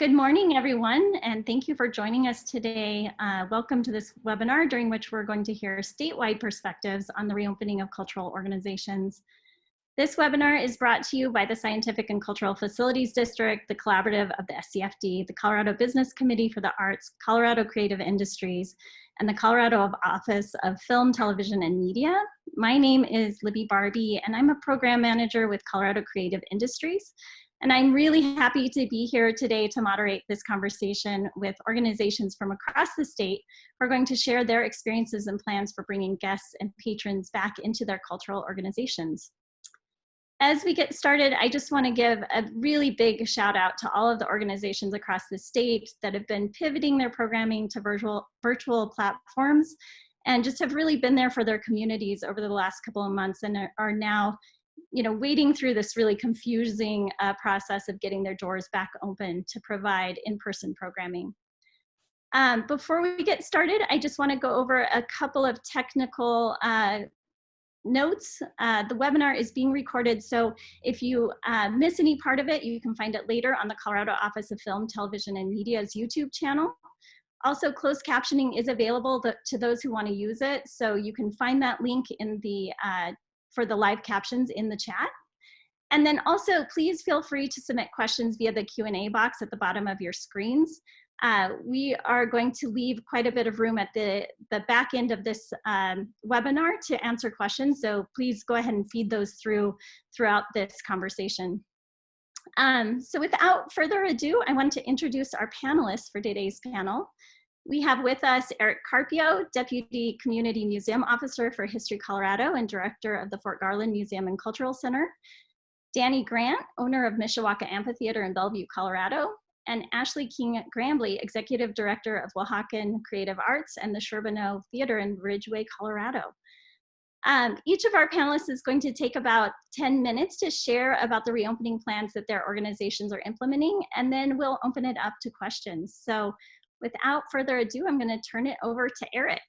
Good morning, everyone, and thank you for joining us today. Welcome to this webinar during which we're going to hear statewide perspectives on the reopening of cultural organizations. This webinar is brought to you by the Scientific and Cultural Facilities District, the Collaborative of the SCFD, the Colorado Business Committee for the Arts, Colorado Creative Industries, and the Colorado Office of Film, Television, and Media. My name is Libby Barbee, and I'm a program manager with Colorado Creative Industries. And I'm really happy to be here today to moderate this conversation with organizations from across the state who are going to share their experiences and plans for bringing guests and patrons back into their cultural organizations. As we get started, I just want to give a really big shout out to all of the organizations across the state that have been pivoting their programming to virtual platforms and just have really been there for their communities over the last couple of months and are now wading through this really confusing process of getting their doors back open to provide in-person programming. Before we get started, I just want to go over a couple of technical notes. The webinar is being recorded, so if you miss any part of it, you can find it later on the Colorado Office of Film, Television, and Media's YouTube channel. Also, closed captioning is available to those who want to use it, so you can find that link in the for the live captions in the chat. And then also, please feel free to submit questions via the Q&A box at the bottom of your screens. We are going to leave quite a bit of room at the back end of this webinar to answer questions, so please go ahead and feed those throughout this conversation. So without further ado, I want to introduce our panelists for today's panel. We have with us Eric Carpio, Deputy Community Museum Officer for History Colorado and Director of the Fort Garland Museum and Cultural Center, Dani Grant, owner of Mishawaka Amphitheater in Bellvue, Colorado, and Ashley King-Grambley, Executive Director of Weehawken Creative Arts and the Sherbino Theater in Ridgway, Colorado. Each of our panelists is going to take about 10 minutes to share about the reopening plans that their organizations are implementing, and then we'll open it up to questions. So without further ado, I'm going to turn it over to Eric.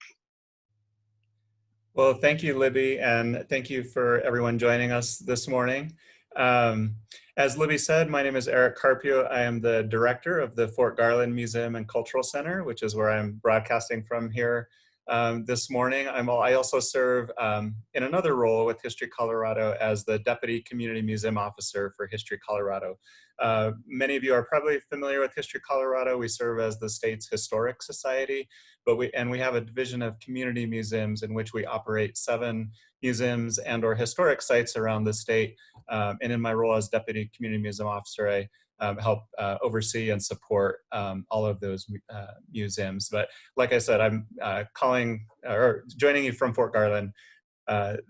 Well, thank you, Libby, and thank you for everyone joining us this morning. As Libby said, my name is Eric Carpio. I am the director of the Fort Garland Museum and Cultural Center, which is where I'm broadcasting from here this morning. I also serve in another role with History Colorado as the Deputy Community Museum Officer for History Colorado. Many of you are probably familiar with History Colorado. We serve as the state's historic society, but we have a division of community museums in which we operate 7 museums and or historic sites around the state. And in my role as Deputy Community Museum Officer, I help oversee and support all of those museums. But like I said, I'm joining you from Fort Garland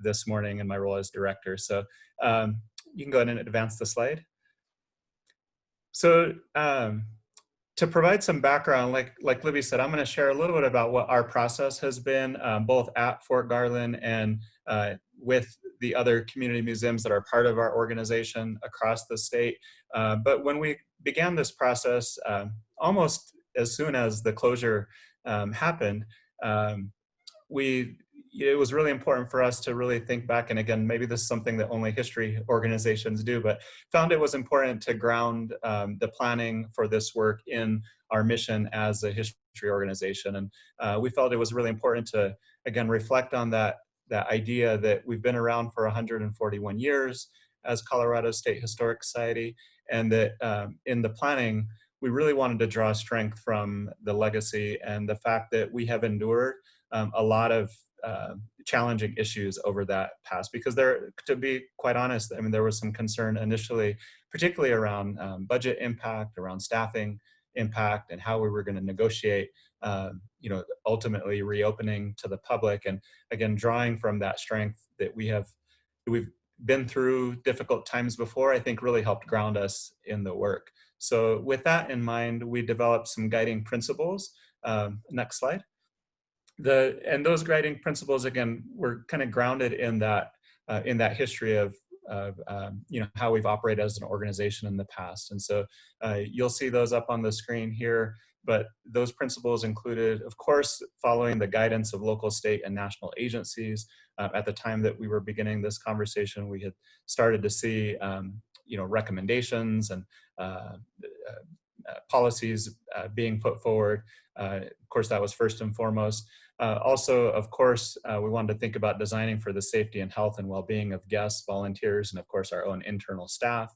this morning in my role as director. So you can go ahead and advance the slide. So to provide some background, like Libby said, I'm going to share a little bit about what our process has been, both at Fort Garland and with the other community museums that are part of our organization across the state. But when we began this process, almost as soon as the closure happened, it was really important for us to really think back, and again, maybe this is something that only history organizations do, but found it was important to ground the planning for this work in our mission as a history organization. And we felt it was really important to, again, reflect on that idea that we've been around for 141 years as Colorado State Historic Society, and that in the planning, we really wanted to draw strength from the legacy and the fact that we have endured a lot of challenging issues over that past, because to be quite honest, I mean, there was some concern initially, particularly around budget impact, around staffing impact, and how we were going to negotiate, ultimately reopening to the public. And again, drawing from that strength that we've been through difficult times before, I think really helped ground us in the work. So with that in mind, we developed some guiding principles. Next slide. And those guiding principles, again, were kind of grounded in that history of how we've operated as an organization in the past. And so you'll see those up on the screen here, but those principles included, of course, following the guidance of local, state, and national agencies. At the time that we were beginning this conversation, we had started to see recommendations and policies being put forward. Of course, that was first and foremost. Also, of course, we wanted to think about designing for the safety and health and well-being of guests, volunteers, and of course our own internal staff.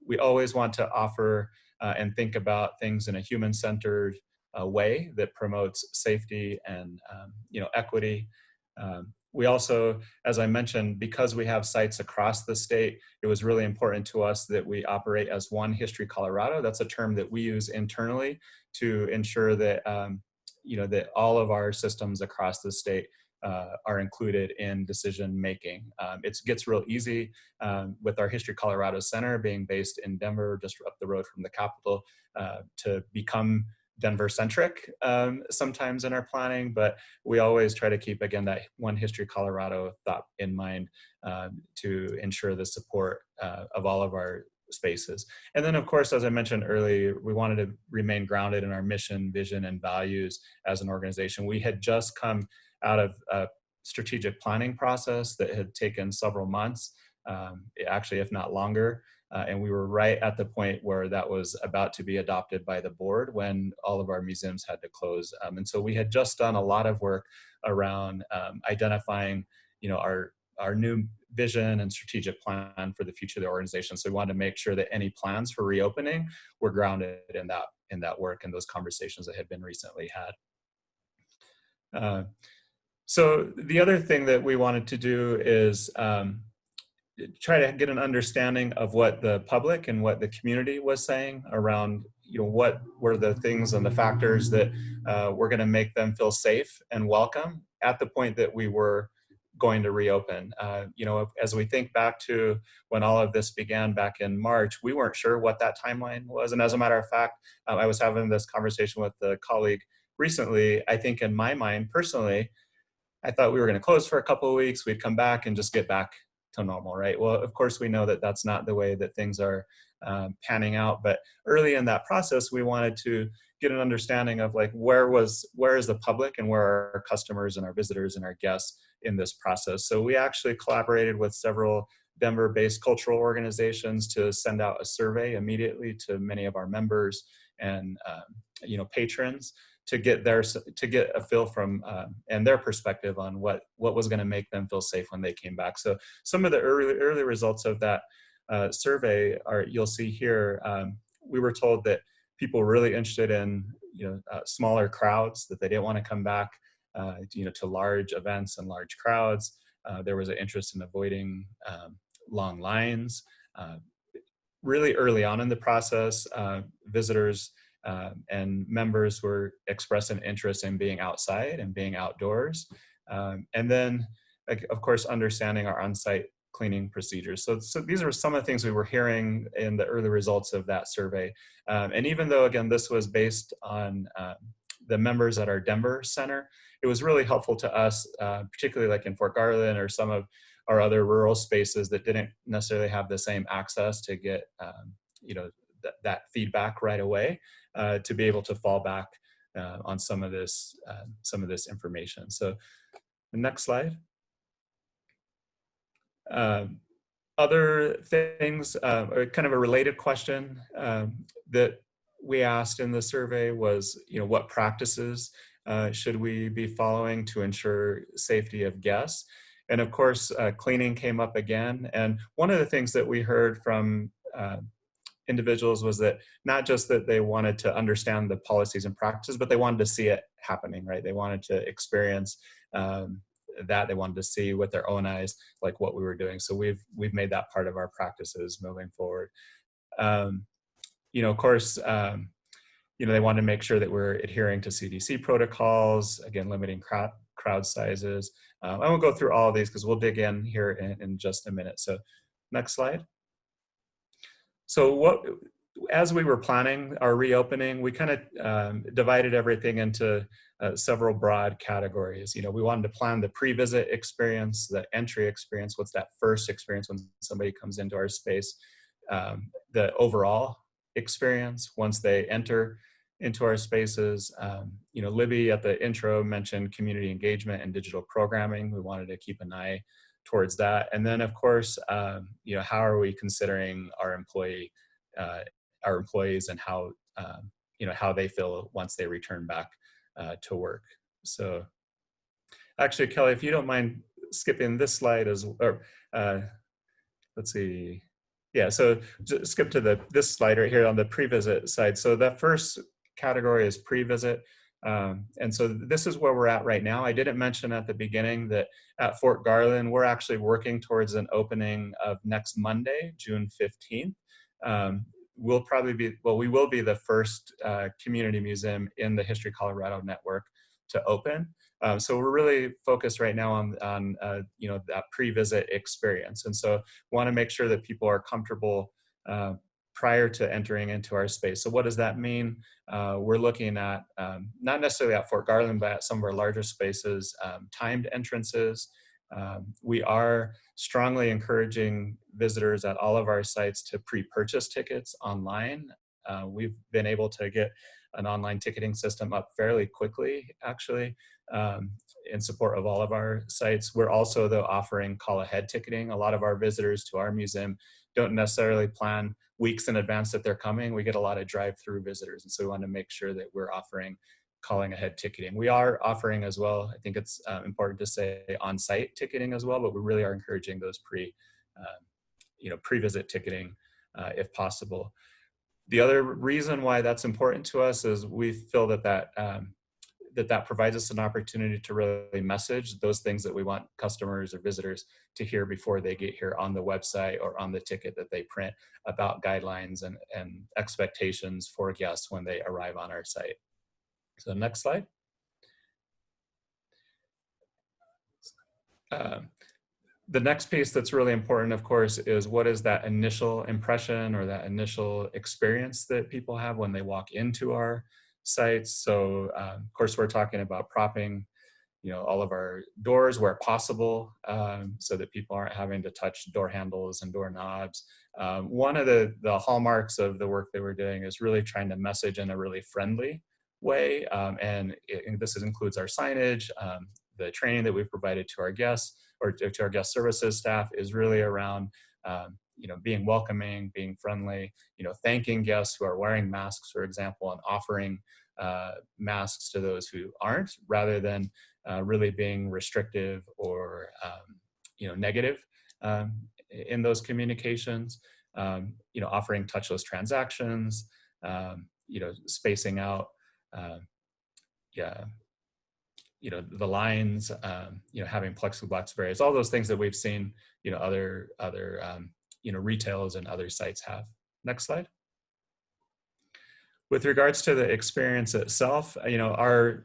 We always want to offer and think about things in a human-centered way that promotes safety and equity. We also, as I mentioned, because we have sites across the state, it was really important to us that we operate as one History Colorado. That's a term that we use internally to ensure that that all of our systems across the state are included in decision making. It gets real easy with our History Colorado Center being based in Denver, just up the road from the Capitol, to become Denver-centric sometimes in our planning, but we always try to keep, again, that one History Colorado thought in mind to ensure the support of all of our spaces. And then, of course, as I mentioned earlier, we wanted to remain grounded in our mission, vision, and values as an organization. We had just come out of a strategic planning process that had taken several months, actually, if not longer. And we were right at the point where that was about to be adopted by the board when all of our museums had to close. And so we had just done a lot of work around identifying, our new vision and strategic plan for the future of the organization. So we wanted to make sure that any plans for reopening were grounded in that work and those conversations that had been recently had. So the other thing that we wanted to do is try to get an understanding of what the public and what the community was saying around, what were the things and the factors that were going to make them feel safe and welcome at the point that we were going to reopen. As we think back to when all of this began back in March, we weren't sure what that timeline was. And as a matter of fact, I was having this conversation with a colleague recently. I think in my mind, personally, I thought we were going to close for a couple of weeks. We'd come back and just get back to normal, right? Well, of course, we know that that's not the way that things are panning out. But early in that process, we wanted to get an understanding of where is the public and where are our customers and our visitors and our guests in this process. So we actually collaborated with several Denver-based cultural organizations to send out a survey immediately to many of our members and patrons to get a feel from and their perspective on what was going to make them feel safe when they came back. So some of the early results of that survey you'll see here. We were told that people were really interested in smaller crowds, that they didn't want to come back to large events and large crowds. There was an interest in avoiding long lines. Really early on in the process, visitors and members were expressing interest in being outside and being outdoors. And then, of course, understanding our on-site cleaning procedures. So these are some of the things we were hearing in the early results of that survey. And even though, again, this was based on the members at our Denver center, it was really helpful to us, particularly in Fort Garland or some of our other rural spaces that didn't necessarily have the same access to get that feedback right away, to be able to fall back on some of this information. So the next slide. Other things, or kind of a related question that we asked in the survey was, what practices should we be following to ensure safety of guests? And of course, cleaning came up again. And one of the things that we heard from individuals was that not just that they wanted to understand the policies and practices, but they wanted to see it happening, right? They wanted to experience that. They wanted to see with their own eyes, what we were doing. So we've made that part of our practices moving forward. Of course, they wanted to make sure that we're adhering to CDC protocols, again, limiting crowd sizes. I won't go through all of these because we'll dig in here in just a minute. So next slide. So as we were planning our reopening, we kind of divided everything into several broad categories. We wanted to plan the pre-visit experience, the entry experience, what's that first experience when somebody comes into our space, the overall experience once they enter into our spaces. Libby at the intro mentioned community engagement and digital programming. We wanted to keep an eye towards that. And then, of course, how are we considering our employee our employees and how, how they feel once they return back to work. So actually, Kelly, if you don't mind skipping this slide let's see. Yeah, so just skip to this slide right here on the pre-visit side. So that first category is pre-visit. And so this is where we're at right now. I didn't mention at the beginning that at Fort Garland, we're actually working towards an opening of next Monday, June 15th. We'll probably be, well, we will be the first community museum in the History Colorado network to open. So we're really focused right now on that pre-visit experience. And so want to make sure that people are comfortable prior to entering into our space. So what does that mean? We're looking at, not necessarily at Fort Garland, but at some of our larger spaces, timed entrances. We are strongly encouraging visitors at all of our sites to pre-purchase tickets online. We've been able to get an online ticketing system up fairly quickly, actually, in support of all of our sites. We're also, though, offering call-ahead ticketing. A lot of our visitors to our museum don't necessarily plan weeks in advance that they're coming. We get a lot of drive-through visitors, and so we want to make sure that we're offering calling ahead ticketing. We are offering as well, I think it's important to say, on-site ticketing as well, but we really are encouraging those pre-visit ticketing if possible. The other reason why that's important to us is we feel that provides us an opportunity to really message those things that we want customers or visitors to hear before they get here on the website or on the ticket that they print about guidelines and expectations for guests when they arrive on our site. So next slide. The next piece that's really important, of course, is what is that initial impression or that initial experience that people have when they walk into our sites. So of course, we're talking about propping, all of our doors where possible, so that people aren't having to touch door handles and doorknobs. One of the hallmarks of the work that we're doing is really trying to message in a really friendly way, and this includes our signage, the training that we've provided to our guests or to our guest services staff is really around being welcoming, being friendly, thanking guests who are wearing masks, for example, and offering masks to those who aren't, rather than really being restrictive or negative in those communications. Offering touchless transactions, spacing out, the lines, having plexiglass barriers, all those things that we've seen, other retailers and other sites have. Next slide. With regards to the experience itself,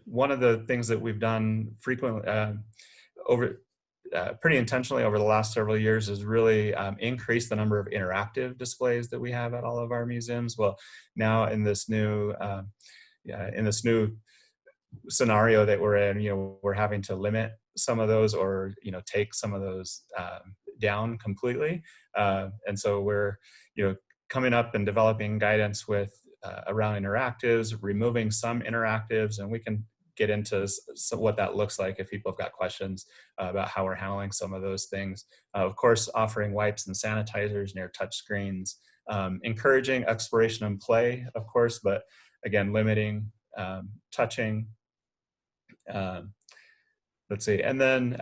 one of the things that we've done frequently pretty intentionally over the last several years is really increase the number of interactive displays that we have at all of our museums. Well, now in this new scenario that we're in, we're having to limit some of those or take some of those down completely, and so we're coming up and developing guidance with around interactives, removing some interactives, and we can get into what that looks like if people have got questions about how we're handling some of those things. Of course, offering wipes and sanitizers near touch screens, encouraging exploration and play, of course, but again, limiting touching. Let's see, and then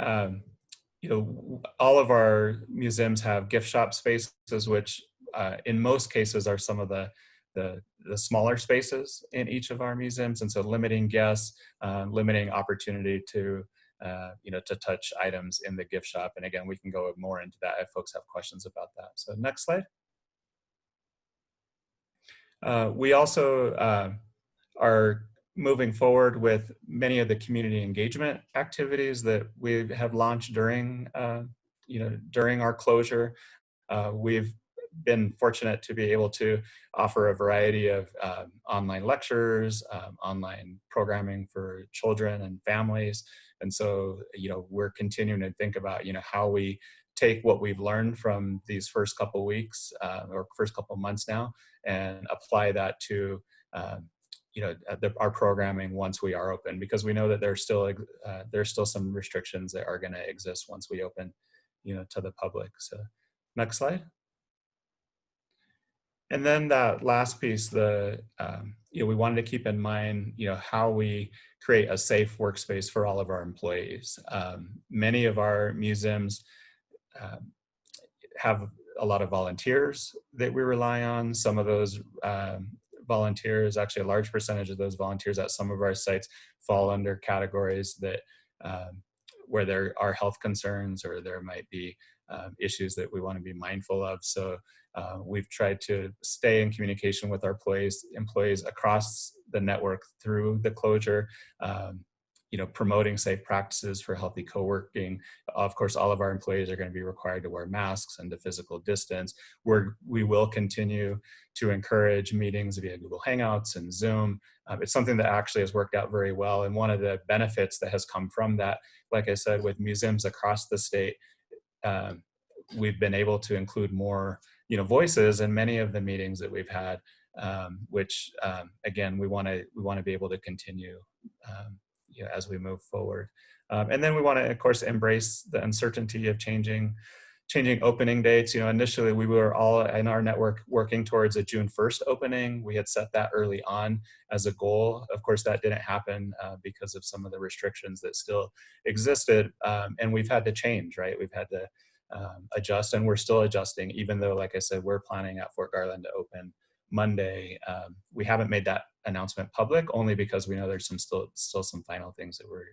all of our museums have gift shop spaces, which in most cases are some of the smaller spaces in each of our museums, and so limiting guests, limiting opportunity to to touch items in the gift shop. And again, we can go more into that if folks have questions about that. So next slide. We also are moving forward with many of the community engagement activities that we have launched during during our closure. We've been fortunate to be able to offer a variety of online lectures, online programming for children and families. And so, we're continuing to think about, how we take what we've learned from these first couple weeks or first couple months now and apply that to, our programming once we are open, because we know that there's still some restrictions that are going to exist once we open, to the public. So next slide. And then that last piece, we wanted to keep in mind, how we create a safe workspace for all of our employees. Many of our museums have a lot of volunteers that we rely on. Some of those volunteers, actually a large percentage of those volunteers at some of our sites fall under categories that where there are health concerns or there might be issues that we want to be mindful of. So we've tried to stay in communication with our employees across the network through the closure, promoting safe practices for healthy co-working. Of course, all of our employees are going to be required to wear masks and to physical distance. We will continue to encourage meetings via Google Hangouts and Zoom. It's something that actually has worked out very well. And one of the benefits that has come from that, like I said, with museums across the state, we've been able to include more, voices in many of the meetings that we've had, which again, we want to be able to continue as we move forward. And then we want to, of course, embrace the uncertainty of changing opening dates. Initially we were all in our network working towards a June 1st opening. We had set that early on as a goal. Of course, that didn't happen because of some of the restrictions that still existed. And we've had to change, right? We've had to adjust, and we're still adjusting, even though, like I said, we're planning at Fort Garland to open Monday. We haven't made that announcement public, only because we know there's still some final things that we're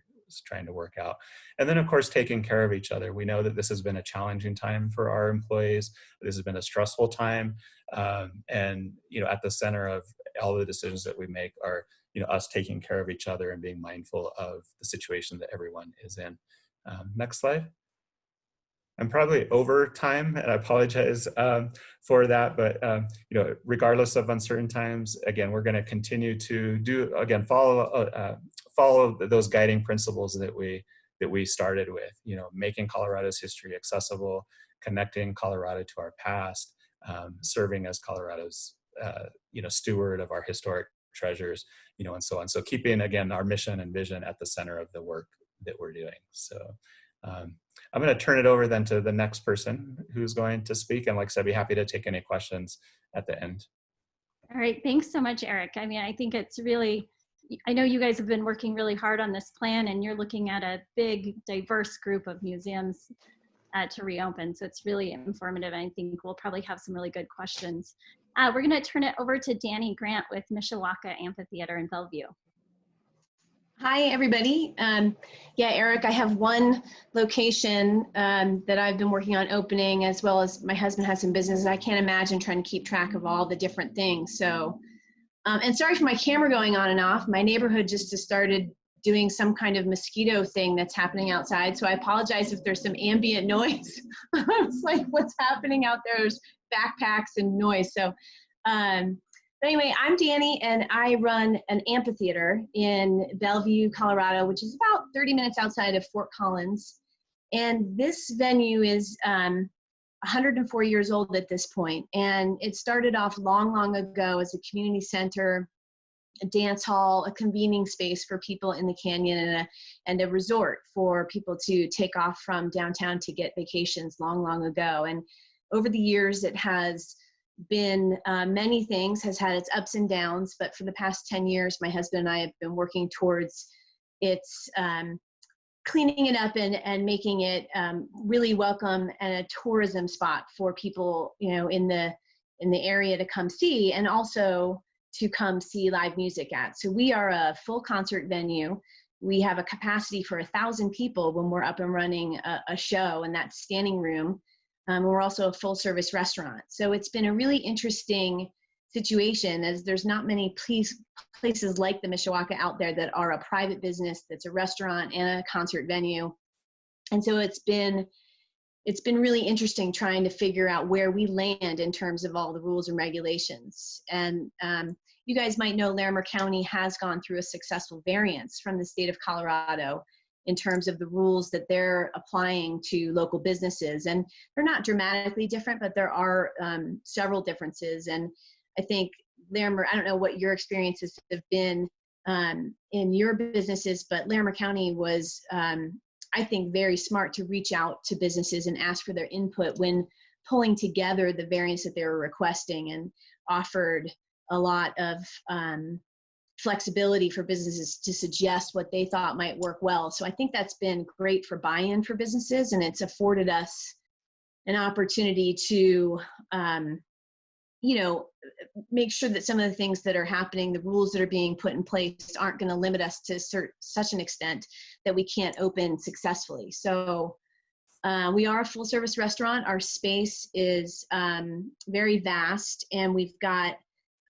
trying to work out. And then, of course, taking care of each other. We know that this has been a challenging time for our employees. This has been a stressful time. And, at the center of all the decisions that we make are, us taking care of each other and being mindful of the situation that everyone is in. Next slide. I'm probably over time, and I apologize for that, but regardless of uncertain times, again, we're going to continue to follow those guiding principles that we started with. Making Colorado's history accessible, connecting Colorado to our past, serving as Colorado's steward of our historic treasures, and so on. So keeping, again, our mission and vision at the center of the work that we're doing. So. I'm going to turn it over then to the next person who's going to speak. And like I said, I'd be happy to take any questions at the end. All right, thanks so much, Eric. I mean, I think it's really, I know you guys have been working really hard on this plan, and you're looking at a big, diverse group of museums to reopen. So it's really informative. And I think we'll probably have some really good questions. We're going to turn it over to Dani Grant with Mishawaka Amphitheater in Bellvue. Hi, everybody. Yeah, Eric, I have one location that I've been working on opening, as well as my husband has some business. I can't imagine trying to keep track of all the different things. So, and sorry for my camera going on and off. My neighborhood just started doing some kind of mosquito thing that's happening outside. So I apologize if there's some ambient noise. I was like, what's happening out there? There's backpacks and noise. So, but anyway, I'm Dani, and I run an amphitheater in Bellvue, Colorado, which is about 30 minutes outside of Fort Collins. And this venue is 104 years old at this point. And it started off long, long ago as a community center, a dance hall, a convening space for people in the canyon, and a resort for people to take off from downtown to get vacations long, long ago. And over the years, it has been many things, has had its ups and downs, but for the past 10 years, my husband and I have been working towards its cleaning it up and making it really welcome and a tourism spot for people, in the area to come see, and also to come see live music at. So we are a full concert venue. We have a capacity for 1,000 people when we're up and running a show, and that's standing room. We're also a full service restaurant. So it's been a really interesting situation, as there's not many places like the Mishawaka out there that are a private business that's a restaurant and a concert venue. And so it's been really interesting trying to figure out where we land in terms of all the rules and regulations. And you guys might know Larimer County has gone through a successful variance from the state of Colorado in terms of the rules that they're applying to local businesses. And they're not dramatically different, but there are several differences. And I think Larimer, I don't know what your experiences have been in your businesses, but Larimer County was, I think, very smart to reach out to businesses and ask for their input when pulling together the variants that they were requesting and offered a lot of flexibility for businesses to suggest what they thought might work well. So I think that's been great for buy-in for businesses, and it's afforded us an opportunity to, make sure that some of the things that are happening, the rules that are being put in place, aren't going to limit us to such an extent that we can't open successfully. So we are a full service restaurant. Our space is very vast, and we've got,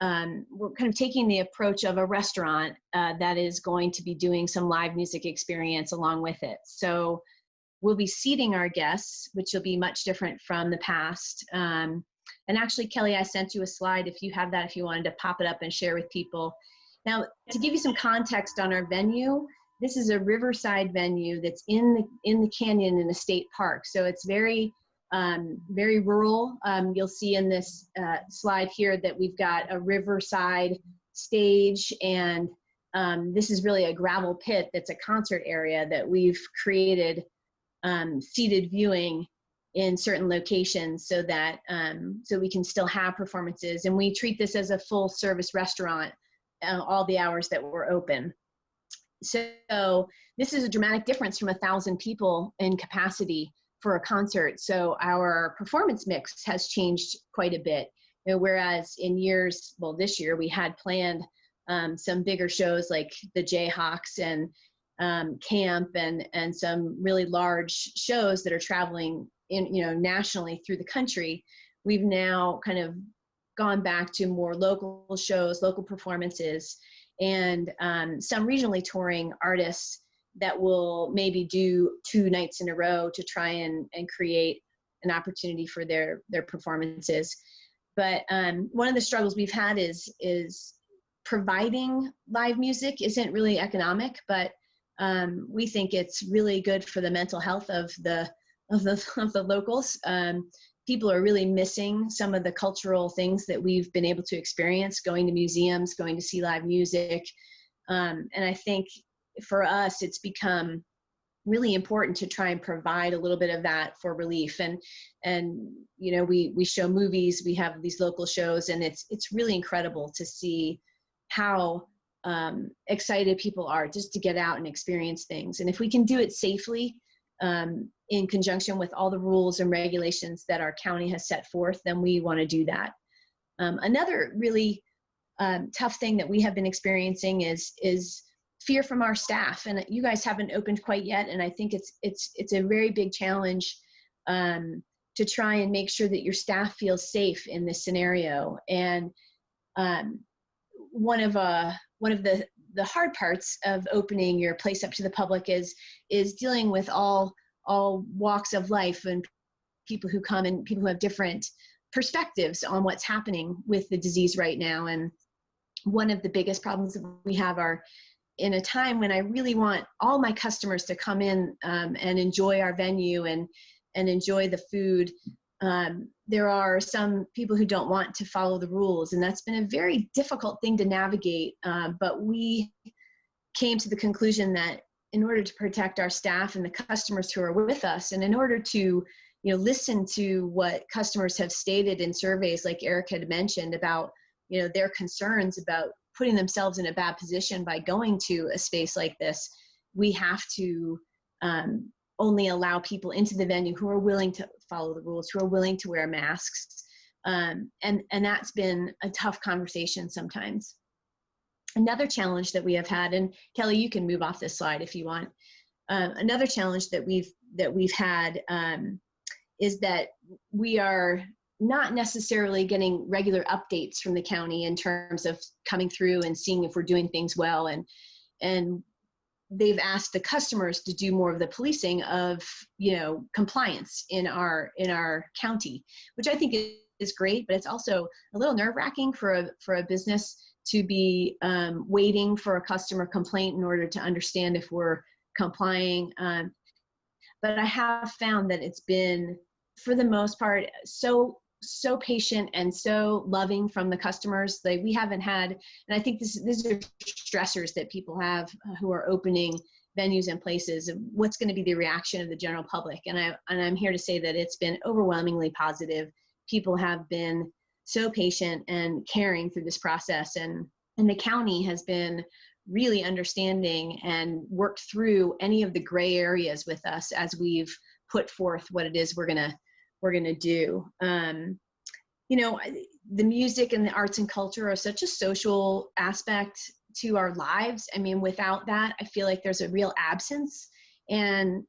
we're kind of taking the approach of a restaurant that is going to be doing some live music experience along with it. So we'll be seating our guests, which will be much different from the past. And actually, Kelly, I sent you a slide if you have that, if you wanted to pop it up and share with people. Now, to give you some context on our venue, this is a riverside venue that's in the canyon in a state park. So it's very, very rural. You'll see in this slide here that we've got a riverside stage, and this is really a gravel pit that's a concert area that we've created seated viewing in certain locations so that so we can still have performances. And we treat this as a full service restaurant all the hours that we're open. So this is a dramatic difference from 1,000 people in capacity for a concert. So our performance mix has changed quite a bit. Whereas in years, well, this year we had planned some bigger shows like the Jayhawks and Camp and some really large shows that are traveling nationally through the country. We've now kind of gone back to more local shows, local performances, and some regionally touring artists that will maybe do 2 nights in a row to try and create an opportunity for their performances. But one of the struggles we've had is providing live music isn't really economic, but we think it's really good for the mental health of the locals. People are really missing some of the cultural things that we've been able to experience, going to museums, going to see live music. And I think for us, it's become really important to try and provide a little bit of that for relief. And we show movies, we have these local shows, and it's really incredible to see how excited people are just to get out and experience things. And if we can do it safely, in conjunction with all the rules and regulations that our county has set forth, then we want to do that. Another really tough thing that we have been experiencing is fear from our staff. And you guys haven't opened quite yet, and I think it's a very big challenge to try and make sure that your staff feels safe in this scenario. And one of the hard parts of opening your place up to the public is dealing with all walks of life and people who come and people who have different perspectives on what's happening with the disease right now. And one of the biggest problems that we have are in a time when I really want all my customers to come in and enjoy our venue and enjoy the food. There are some people who don't want to follow the rules, and that's been a very difficult thing to navigate. But we came to the conclusion that in order to protect our staff and the customers who are with us, and in order to listen to what customers have stated in surveys, like Eric had mentioned about their concerns about putting themselves in a bad position by going to a space like this, we have to only allow people into the venue who are willing to follow the rules, who are willing to wear masks. And that's been a tough conversation sometimes. Another challenge that we have had, and Kelly, you can move off this slide if you want. Another challenge that we've had is that we are not necessarily getting regular updates from the county in terms of coming through and seeing if we're doing things well. And they've asked the customers to do more of the policing of compliance in our county, which I think is great, but it's also a little nerve-wracking for a business to be waiting for a customer complaint in order to understand if we're complying. But I have found that it's been, for the most part, so patient and so loving from the customers. We haven't had, and I think these are stressors that people have who are opening venues and places, what's going to be the reaction of the general public. And I'm here to say that it's been overwhelmingly positive. People have been so patient and caring through this process, and the county has been really understanding and worked through any of the gray areas with us as we've put forth what it is we're gonna do. You know, the music and the arts and culture are such a social aspect to our lives. I mean, without that, I feel like there's a real absence. And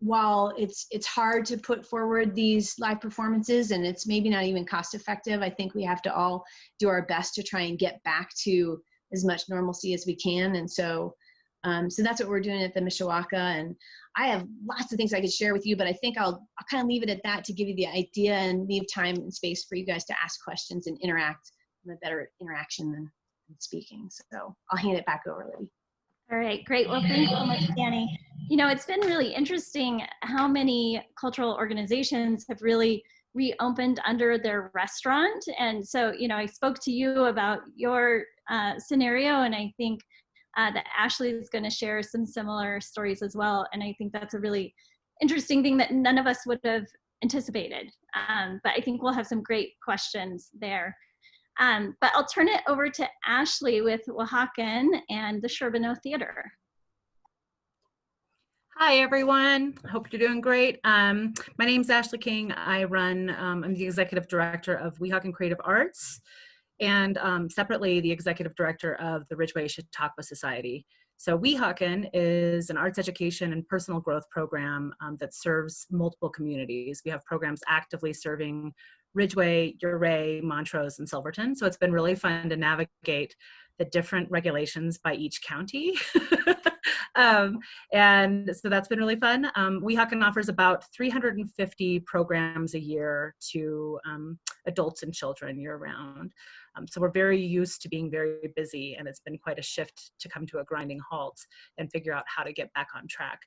while it's hard to put forward these live performances, and it's maybe not even cost effective, I think we have to all do our best to try and get back to as much normalcy as we can. And so that's what we're doing at the Mishawaka. And I have lots of things I could share with you, but I think I'll kind of leave it at that to give you the idea and leave time and space for you guys to ask questions and interact, a better interaction than speaking. So I'll hand it back over, Libby. All right, great. Well, thanks so much, Dani. You know, it's been really interesting how many cultural organizations have really reopened under their restaurant. And so, you know, I spoke to you about your scenario, and I think that Ashley is going to share some similar stories as well. And I think that's a really interesting thing that none of us would have anticipated. But I think we'll have some great questions there. But I'll turn it over to Ashley with Weehawken and the Sherbino Theater. Hi, everyone. Hope you're doing great. My name's Ashley King. I run, I'm the executive director of Weehawken Creative Arts, and separately the executive director of the Ridgway Chautauqua Society. So Weehawken is an arts education and personal growth program that serves multiple communities. We have programs actively serving Ridgway, Ouray, Montrose, and Silverton. So it's been really fun to navigate the different regulations by each county. And so that's been really fun. Weehawken offers about 350 programs a year to adults and children year-round. So we're very used to being very busy, and it's been quite a shift to come to a grinding halt and figure out how to get back on track.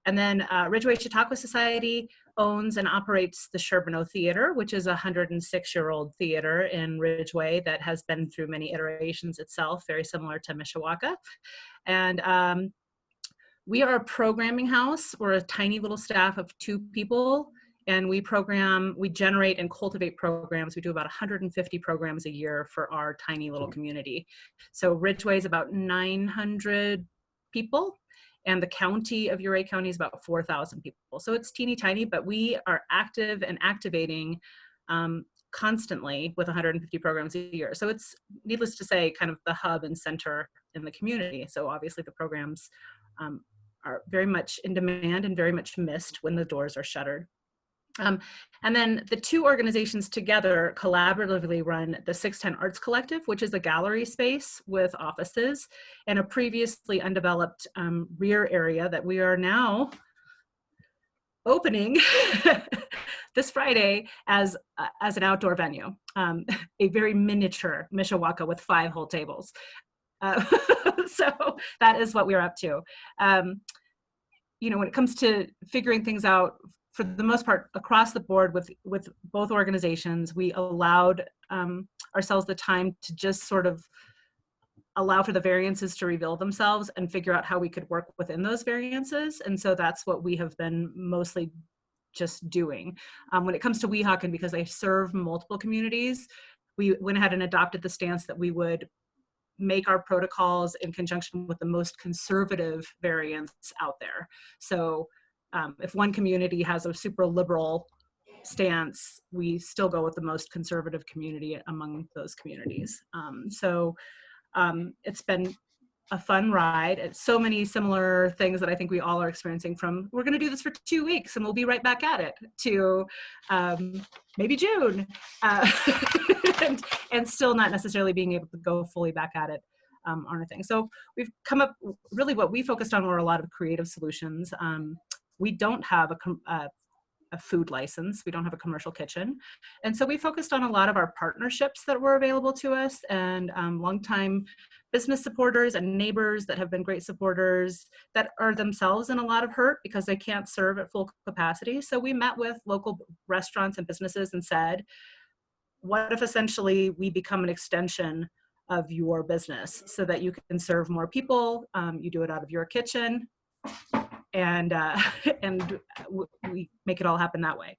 And then Ridgway Chautauqua Society owns and operates the Sherbino Theater, which is a 106-year-old theater in Ridgway that has been through many iterations itself, very similar to Mishawaka. And we are a programming house. We're a tiny little staff of 2 people, and we generate and cultivate programs. We do about 150 programs a year for our tiny little community. So Ridgway is about 900 people, and the county of Ouray County is about 4,000 people. So it's teeny tiny, but we are active and activating constantly with 150 programs a year. So it's, needless to say, kind of the hub and center in the community. So obviously the programs are very much in demand and very much missed when the doors are shuttered. And then the 2 organizations together collaboratively run the 610 Arts Collective, which is a gallery space with offices and a previously undeveloped rear area that we are now opening this Friday as an outdoor venue, a very miniature Mishawaka with 5 whole tables. So that is what we're up to. You know, when it comes to figuring things out, for the most part, across the board with both organizations, we allowed ourselves the time to just sort of allow for the variances to reveal themselves and figure out how we could work within those variances. And so that's what we have been mostly just doing. When it comes to Weehawken, because I serve multiple communities, we went ahead and adopted the stance that we would make our protocols in conjunction with the most conservative variants out there. So if one community has a super liberal stance, we still go with the most conservative community among those communities. It's been a fun ride. It's so many similar things that I think we all are experiencing, from we're going to do this for 2 weeks and we'll be right back at it, to maybe June, and still not necessarily being able to go fully back at it on a thing. So we've come up, really what we focused on were a lot of creative solutions. We don't have a food license. We don't have a commercial kitchen. And so we focused on a lot of our partnerships that were available to us, and longtime business supporters and neighbors that have been great supporters that are themselves in a lot of hurt because they can't serve at full capacity. So we met with local restaurants and businesses and said, what if essentially we become an extension of your business so that you can serve more people. You do it out of your kitchen, and we make it all happen that way.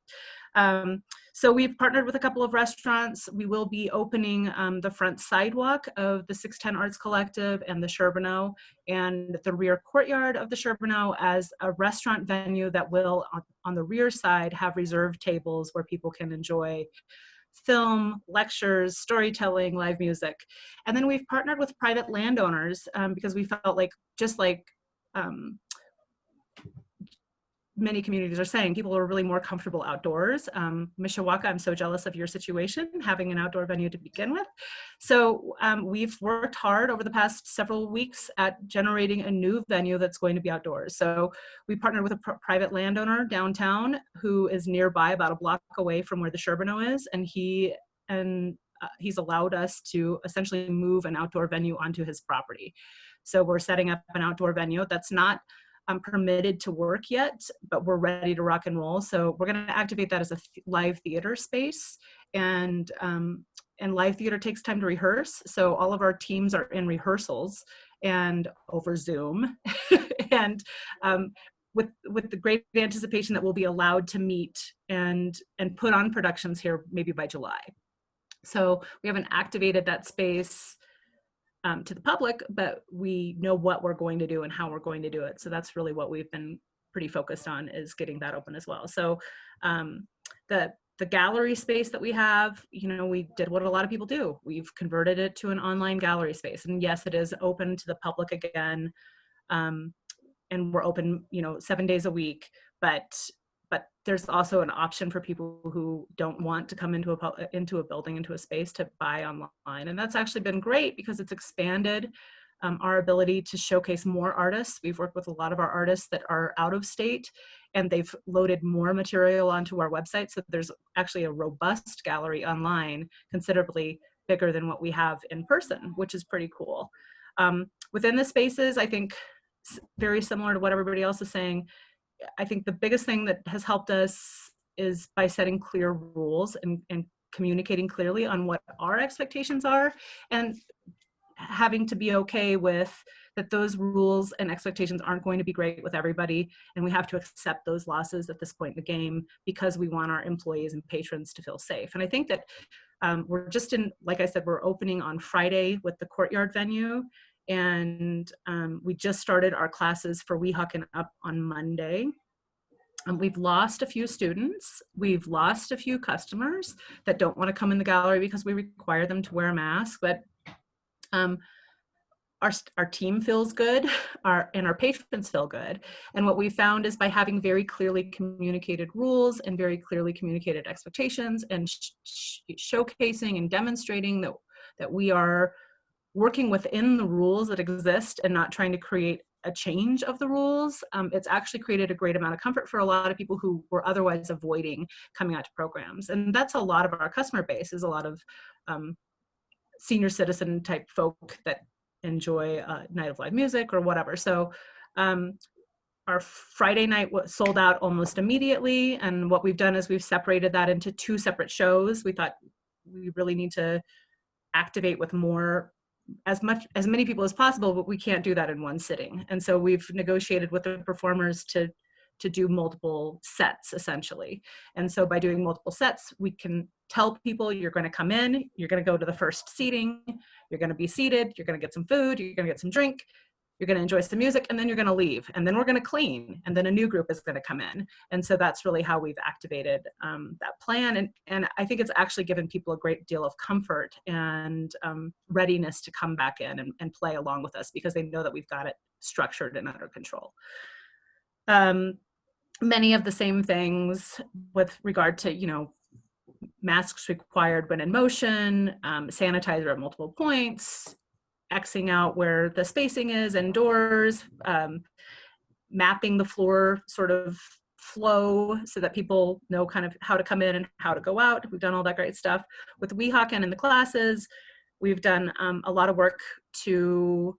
So we've partnered with a couple of restaurants. We will be opening the front sidewalk of the 610 Arts Collective and the Sherbino, and the rear courtyard of the Sherbino as a restaurant venue that will, on the rear side, have reserved tables where people can enjoy film, lectures, storytelling, live music. And then we've partnered with private landowners because we felt like, just like many communities are saying, people are really more comfortable outdoors. Mishawaka, I'm so jealous of your situation, having an outdoor venue to begin with. So we've worked hard over the past several weeks at generating a new venue that's going to be outdoors. So we partnered with a private landowner downtown who is nearby, about a block away from where the Sherbino is, and he's allowed us to essentially move an outdoor venue onto his property. So we're setting up an outdoor venue that's not permitted to work yet, but we're ready to rock and roll. So we're going to activate that as a live theater space, and live theater takes time to rehearse. So all of our teams are in rehearsals and over Zoom, and with the great anticipation that we'll be allowed to meet and put on productions here maybe by July. So we haven't activated that space to the public, but we know what we're going to do and how we're going to do it. So that's really what we've been pretty focused on, is getting that open as well. So the gallery space that we have, we did what a lot of people do. We've converted it to an online gallery space. And yes, it is open to the public again. And we're open, 7 days a week, but there's also an option for people who don't want to come into a building, into a space, to buy online. And that's actually been great because it's expanded our ability to showcase more artists. We've worked with a lot of our artists that are out of state, and they've loaded more material onto our website. So there's actually a robust gallery online, considerably bigger than what we have in person, which is pretty cool. Within the spaces, I think very similar to what everybody else is saying, I think the biggest thing that has helped us is by setting clear rules and communicating clearly on what our expectations are, and having to be okay with that those rules and expectations aren't going to be great with everybody, and we have to accept those losses at this point in the game because we want our employees and patrons to feel safe. And I think that we're just like I said, we're opening on Friday with the courtyard venue. And we just started our classes for Weehawken up on Monday. We've lost a few students. We've lost a few customers that don't want to come in the gallery because we require them to wear a mask. But our team feels good, and our patrons feel good. And what we found is by having very clearly communicated rules and very clearly communicated expectations, and showcasing and demonstrating that we are working within the rules that exist and not trying to create a change of the rules, it's actually created a great amount of comfort for a lot of people who were otherwise avoiding coming out to programs. And that's a lot of our customer base, is a lot of senior citizen type folk that enjoy a night of live music or whatever. So our Friday night was sold out almost immediately. And what we've done is we've separated that into 2 separate shows. We thought we really need to activate with as many people as possible, but we can't do that in one sitting. And so we've negotiated with the performers to do multiple sets, essentially. And so by doing multiple sets, we can tell people, you're going to come in, you're going to go to the first seating, you're going to be seated, you're going to get some food, you're going to get some drink, you're going to enjoy some music, and then you're going to leave. And then we're going to clean, and then a new group is going to come in. And so that's really how we've activated that plan. And I think it's actually given people a great deal of comfort and readiness to come back in and play along with us, because they know that we've got it structured and under control. Many of the same things with regard to, masks required when in motion, sanitizer at multiple points, Xing out where the spacing is indoors, mapping the floor sort of flow so that people know kind of how to come in and how to go out. We've done all that great stuff. With Weehawken and the classes, we've done a lot of work to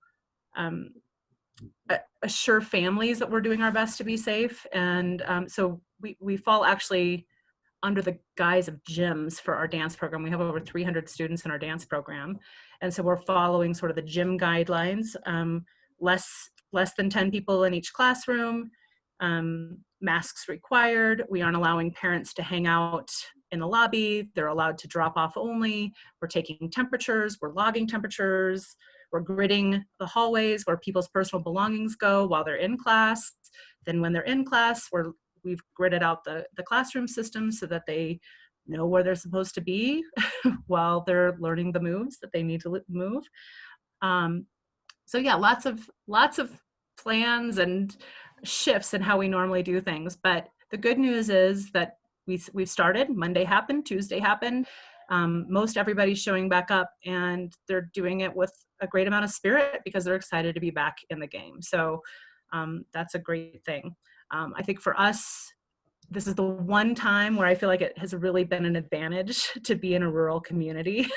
assure families that we're doing our best to be safe. And so we fall actually under the guise of gyms for our dance program. We have over 300 students in our dance program. And so we're following sort of the gym guidelines, less than 10 people in each classroom, masks required. We aren't allowing parents to hang out in the lobby. They're allowed to drop off only. We're taking temperatures, we're logging temperatures, we're gridding the hallways where people's personal belongings go while they're in class. Then when they're in class, we've gridded out the classroom system so that they know where they're supposed to be while they're learning the moves that they need to move. So yeah, lots of plans and shifts in how we normally do things. But the good news is that we've started. Monday happened, Tuesday happened. Most everybody's showing back up, and they're doing it with a great amount of spirit because they're excited to be back in the game. So that's a great thing. I think for us, this is the one time where I feel like it has really been an advantage to be in a rural community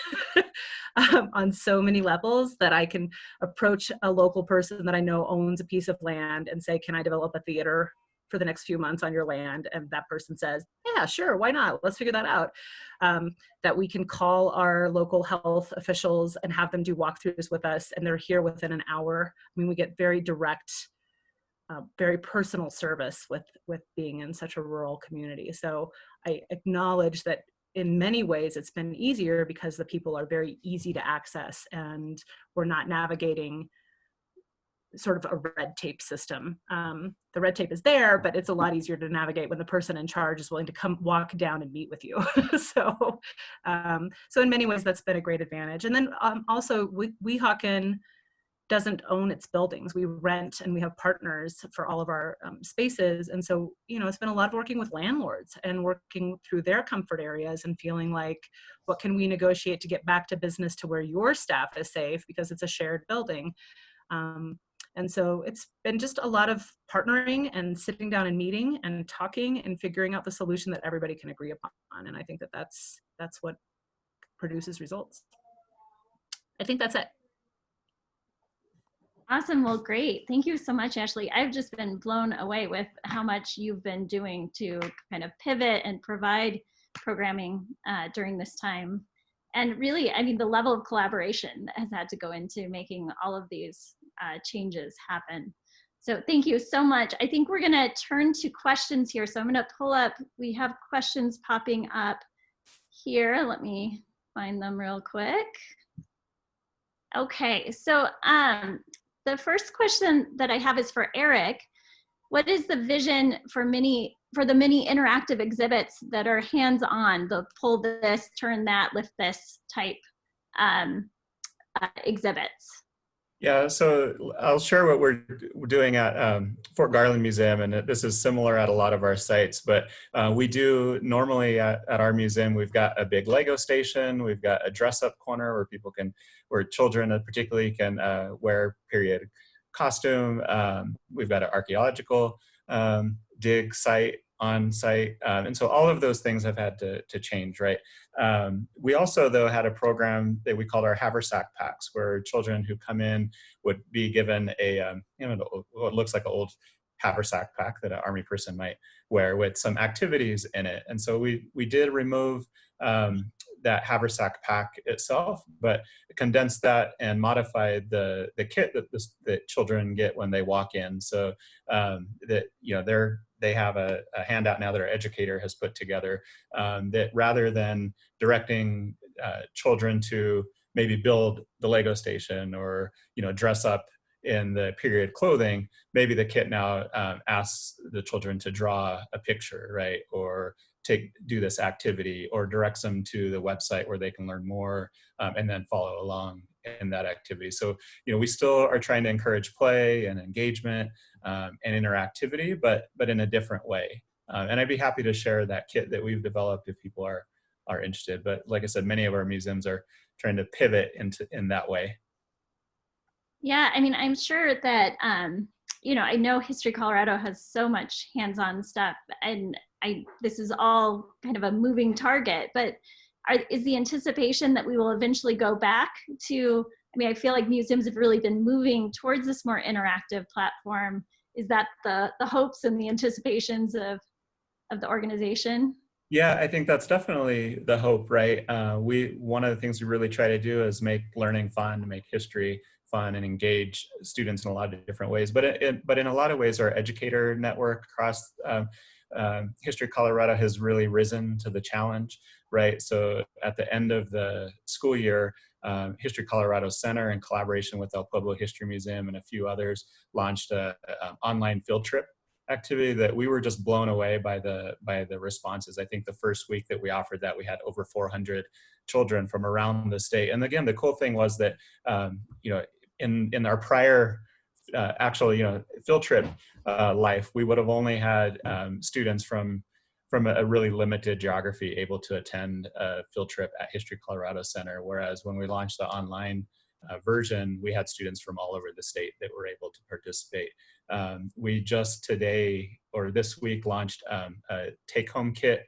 on so many levels, that I can approach a local person that I know owns a piece of land and say, can I develop a theater for the next few months on your land? And that person says, yeah, sure, why not? Let's figure that out. That we can call our local health officials and have them do walkthroughs with us, and they're here within an hour. I mean, we get very direct, very personal service with being in such a rural community. So I acknowledge that in many ways it's been easier because the people are very easy to access, and we're not navigating sort of a red tape system. The red tape is there, but it's a lot easier to navigate when the person in charge is willing to come walk down and meet with you. So in many ways that's been a great advantage. And then also Weehawken doesn't own its buildings. We rent, and we have partners for all of our spaces. And so, it's been a lot of working with landlords and working through their comfort areas and feeling like, what can we negotiate to get back to business to where your staff is safe, because it's a shared building. And so it's been just a lot of partnering and sitting down and meeting and talking and figuring out the solution that everybody can agree upon. And I think that that's what produces results. I think that's it. Awesome. Well, great. Thank you so much, Ashley. I've just been blown away with how much you've been doing to kind of pivot and provide programming during this time. And really, I mean, the level of collaboration that has had to go into making all of these changes happen. So thank you so much. I think we're going to turn to questions here. So I'm going to pull up, we have questions popping up here. Let me find them real quick. Okay, so the first question that I have is for Eric. What is the vision for the many interactive exhibits that are hands-on, the pull this, turn that, lift this type exhibits? Yeah, so I'll share what we're doing at Fort Garland Museum, and this is similar at a lot of our sites, but we do normally at our museum, we've got a big Lego station, we've got a dress-up corner where children particularly can wear period costume, we've got an archaeological dig site on site, and so all of those things have had to change, right? We also, though, had a program that we called our haversack packs, where children who come in would be given what looks like an old haversack pack that an Army person might wear with some activities in it. And so we did remove that haversack pack itself, but condensed that and modified the kit that children get when they walk in, so that they have a handout now that our educator has put together, that rather than directing children to maybe build the Lego station or dress up in the period clothing, maybe the kit now asks the children to draw a picture, right, or do this activity, or directs them to the website where they can learn more and then follow along in that activity. So we still are trying to encourage play and engagement and interactivity, but in a different way. And I'd be happy to share that kit that we've developed if people are interested. But like I said, many of our museums are trying to pivot in that way. Yeah, I mean, I'm sure that I know History Colorado has so much hands-on stuff, and this is all kind of a moving target, but is the anticipation that we will eventually go back to, I feel like museums have really been moving towards this more interactive platform. Is that the hopes and the anticipations of the organization? Yeah, I think that's definitely the hope, right? One of the things we really try to do is make learning fun, make history fun, and engage students in a lot of different ways. But in a lot of ways, our educator network across History Colorado has really risen to the challenge, right? So at the end of the school year, History Colorado Center, in collaboration with El Pueblo History Museum and a few others, launched an online field trip activity that we were just blown away by the responses. I think the first week that we offered that, we had over 400 children from around the state. And again, the cool thing was that in our prior actual field trip life, we would have only had students from a really limited geography able to attend a field trip at History Colorado Center. Whereas when we launched the online version, we had students from all over the state that were able to participate. We just today or this week launched a take-home kit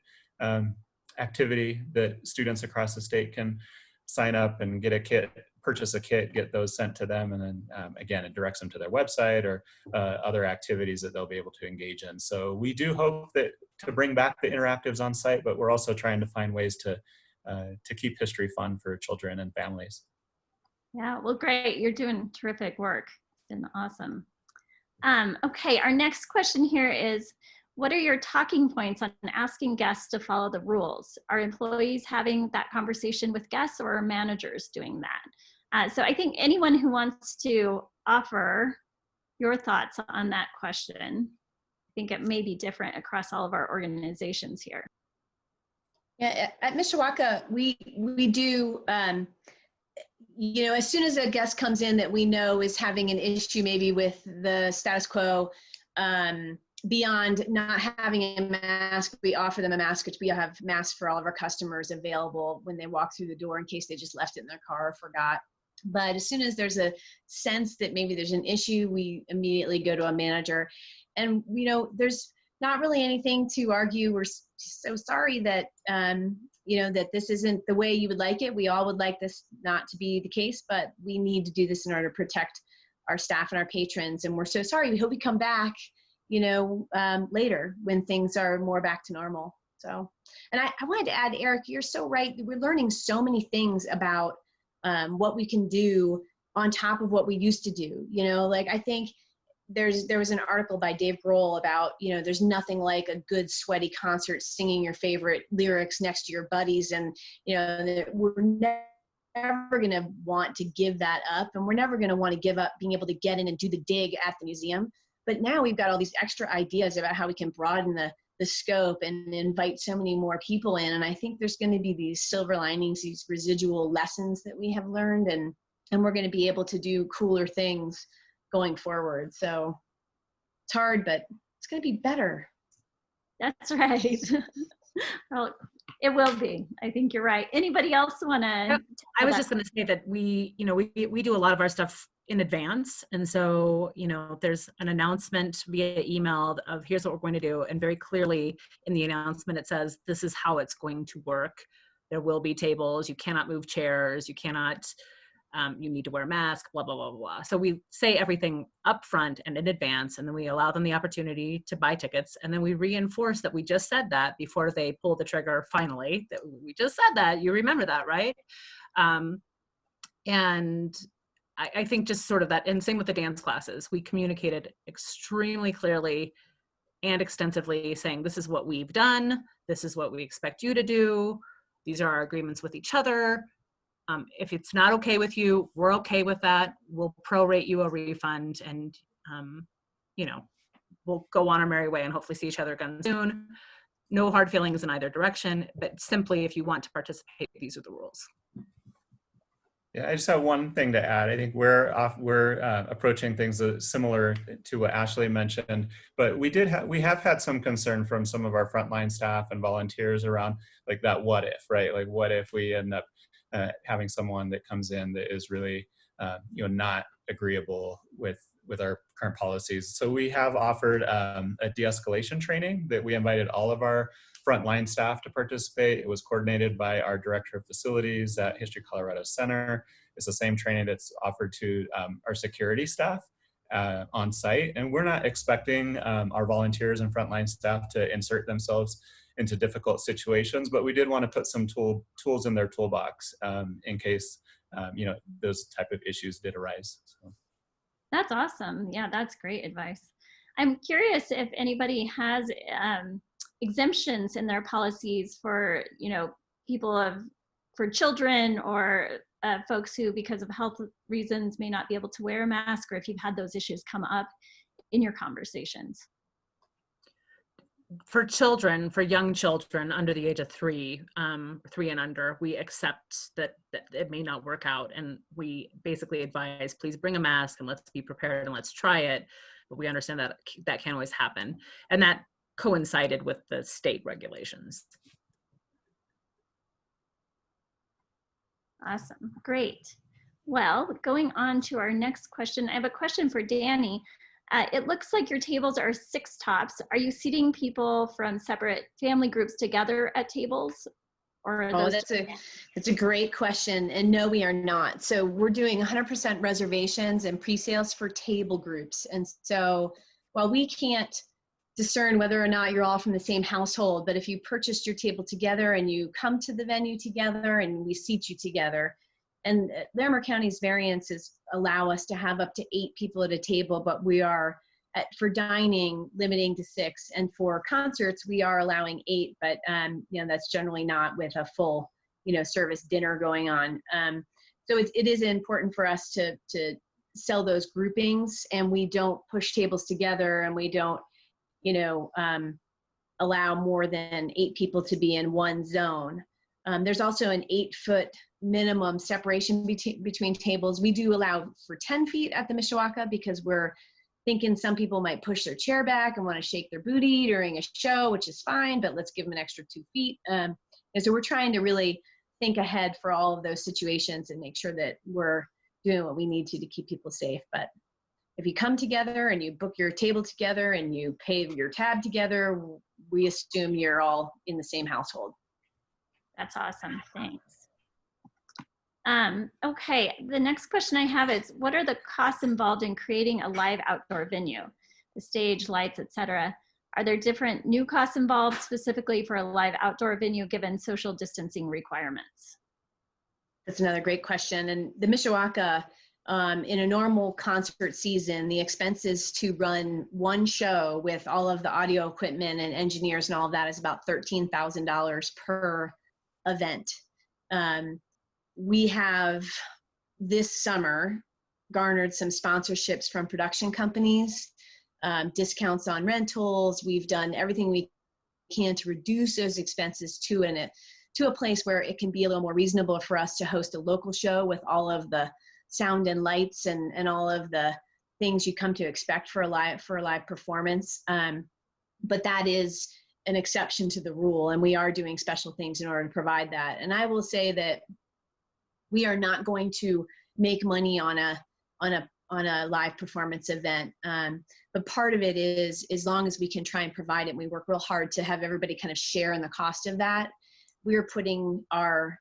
activity that students across the state can sign up and get a kit, purchase a kit, get those sent to them, and then again, it directs them to their website or other activities that they'll be able to engage in. So we do hope that to bring back the interactives on site, but we're also trying to find ways to keep history fun for children and families. Yeah, well, great. You're doing terrific work. It's been awesome. Okay, our next question here is, what are your talking points on asking guests to follow the rules? Are employees having that conversation with guests, or are managers doing that? So I think anyone who wants to offer your thoughts on that question, I think it may be different across all of our organizations here. Yeah, at Mishawaka, we do, as soon as a guest comes in that we know is having an issue maybe with the status quo, beyond not having a mask, we offer them a mask, which we have masks for all of our customers available when they walk through the door in case they just left it in their car or forgot. But as soon as there's a sense that maybe there's an issue, we immediately go to a manager. And, there's not really anything to argue. We're so sorry that, that this isn't the way you would like it. We all would like this not to be the case, but we need to do this in order to protect our staff and our patrons. And we're so sorry. We hope you come back, later when things are more back to normal. So, and I wanted to add, Eric, you're so right. We're learning so many things about what we can do on top of what we used to do. I think there was an article by Dave Grohl about, there's nothing like a good sweaty concert singing your favorite lyrics next to your buddies. And, we're never going to want to give that up. And we're never going to want to give up being able to get in and do the dig at the museum. But now we've got all these extra ideas about how we can broaden the scope and invite so many more people in. And I think there's going to be these silver linings, these residual lessons that we have learned, and we're going to be able to do cooler things going forward. So it's hard, but it's going to be better. That's right. Well, it will be. I think you're right. Anybody else want to? I was just going to say that we do a lot of our stuff in advance. And so, there's an announcement via email of here's what we're going to do. And very clearly in the announcement, it says, this is how it's going to work. There will be tables. You cannot move chairs. You cannot, you need to wear a mask, blah, blah, blah, blah. So we say everything up front and in advance, and then we allow them the opportunity to buy tickets. And then we reinforce that we just said that before they pull the trigger finally, that we just said that. You remember that, right? And I think just sort of that, and same with the dance classes, we communicated extremely clearly and extensively saying, this is what we've done. This is what we expect you to do. These are our agreements with each other. If it's not okay with you, we're okay with that. We'll prorate you a refund, and, we'll go on our merry way and hopefully see each other again soon. No hard feelings in either direction, but simply if you want to participate, these are the rules. Yeah, I just have one thing to add. I think we're approaching things similar to what Ashley mentioned, but we have had some concern from some of our frontline staff and volunteers around like that what if, right? Like what if we end up having someone that comes in that is really not agreeable with our current policies. So we have offered a de-escalation training that we invited all of our frontline staff to participate. It was coordinated by our Director of Facilities at History Colorado Center. It's the same training that's offered to our security staff on site. And we're not expecting our volunteers and frontline staff to insert themselves into difficult situations, but we did want to put some tools in their toolbox in case those type of issues did arise. So. That's awesome. Yeah, that's great advice. I'm curious if anybody has exemptions in their policies for, for children or folks who, because of health reasons, may not be able to wear a mask, or if you've had those issues come up in your conversations. For children, for young children under the age of 3 and under, we accept that it may not work out, and we basically advise, please bring a mask and let's be prepared and let's try it. But we understand that that can't always happen, and that coincided with the state regulations. Awesome, great. Well, going on to our next question, I have a question for Dani. It looks like your tables are 6 tops. Are you seating people from separate family groups together at tables? Or are those that's a great question. And no, we are not. So we're doing 100% reservations and pre-sales for table groups. And so while we can't discern whether or not you're all from the same household, but if you purchased your table together and you come to the venue together and we seat you together, and Larimer County's variances allow us to have up to 8 people at a table, but we are, for dining, limiting to 6. And for concerts, we are allowing 8, but that's generally not with a full, service dinner going on. So it is important for us to sell those groupings, and we don't push tables together, and we don't, allow more than 8 people to be in one zone. There's also an 8-foot minimum separation between tables. We do allow for 10 feet at the Mishawaka because we're thinking some people might push their chair back and want to shake their booty during a show, which is fine, but let's give them an extra 2 feet. And so we're trying to really think ahead for all of those situations and make sure that we're doing what we need to keep people safe. But if you come together and you book your table together and you pay your tab together, we assume you're all in the same household. That's awesome, thanks. Okay, the next question I have is, what are the costs involved in creating a live outdoor venue? The stage, lights, etc. Are there different new costs involved specifically for a live outdoor venue given social distancing requirements? That's another great question. And the Mishawaka, in a normal concert season, the expenses to run one show with all of the audio equipment and engineers and all of that is about $13,000 per event. We have this summer garnered some sponsorships from production companies, discounts on rentals. We've done everything we can to reduce those expenses to a place where it can be a little more reasonable for us to host a local show with all of the sound and lights and all of the things you come to expect for a live performance. But that is an exception to the rule, and we are doing special things in order to provide that. And I will say that we are not going to make money on a live performance event. But part of it is, as long as we can try and provide it, and we work real hard to have everybody kind of share in the cost of that. We're putting our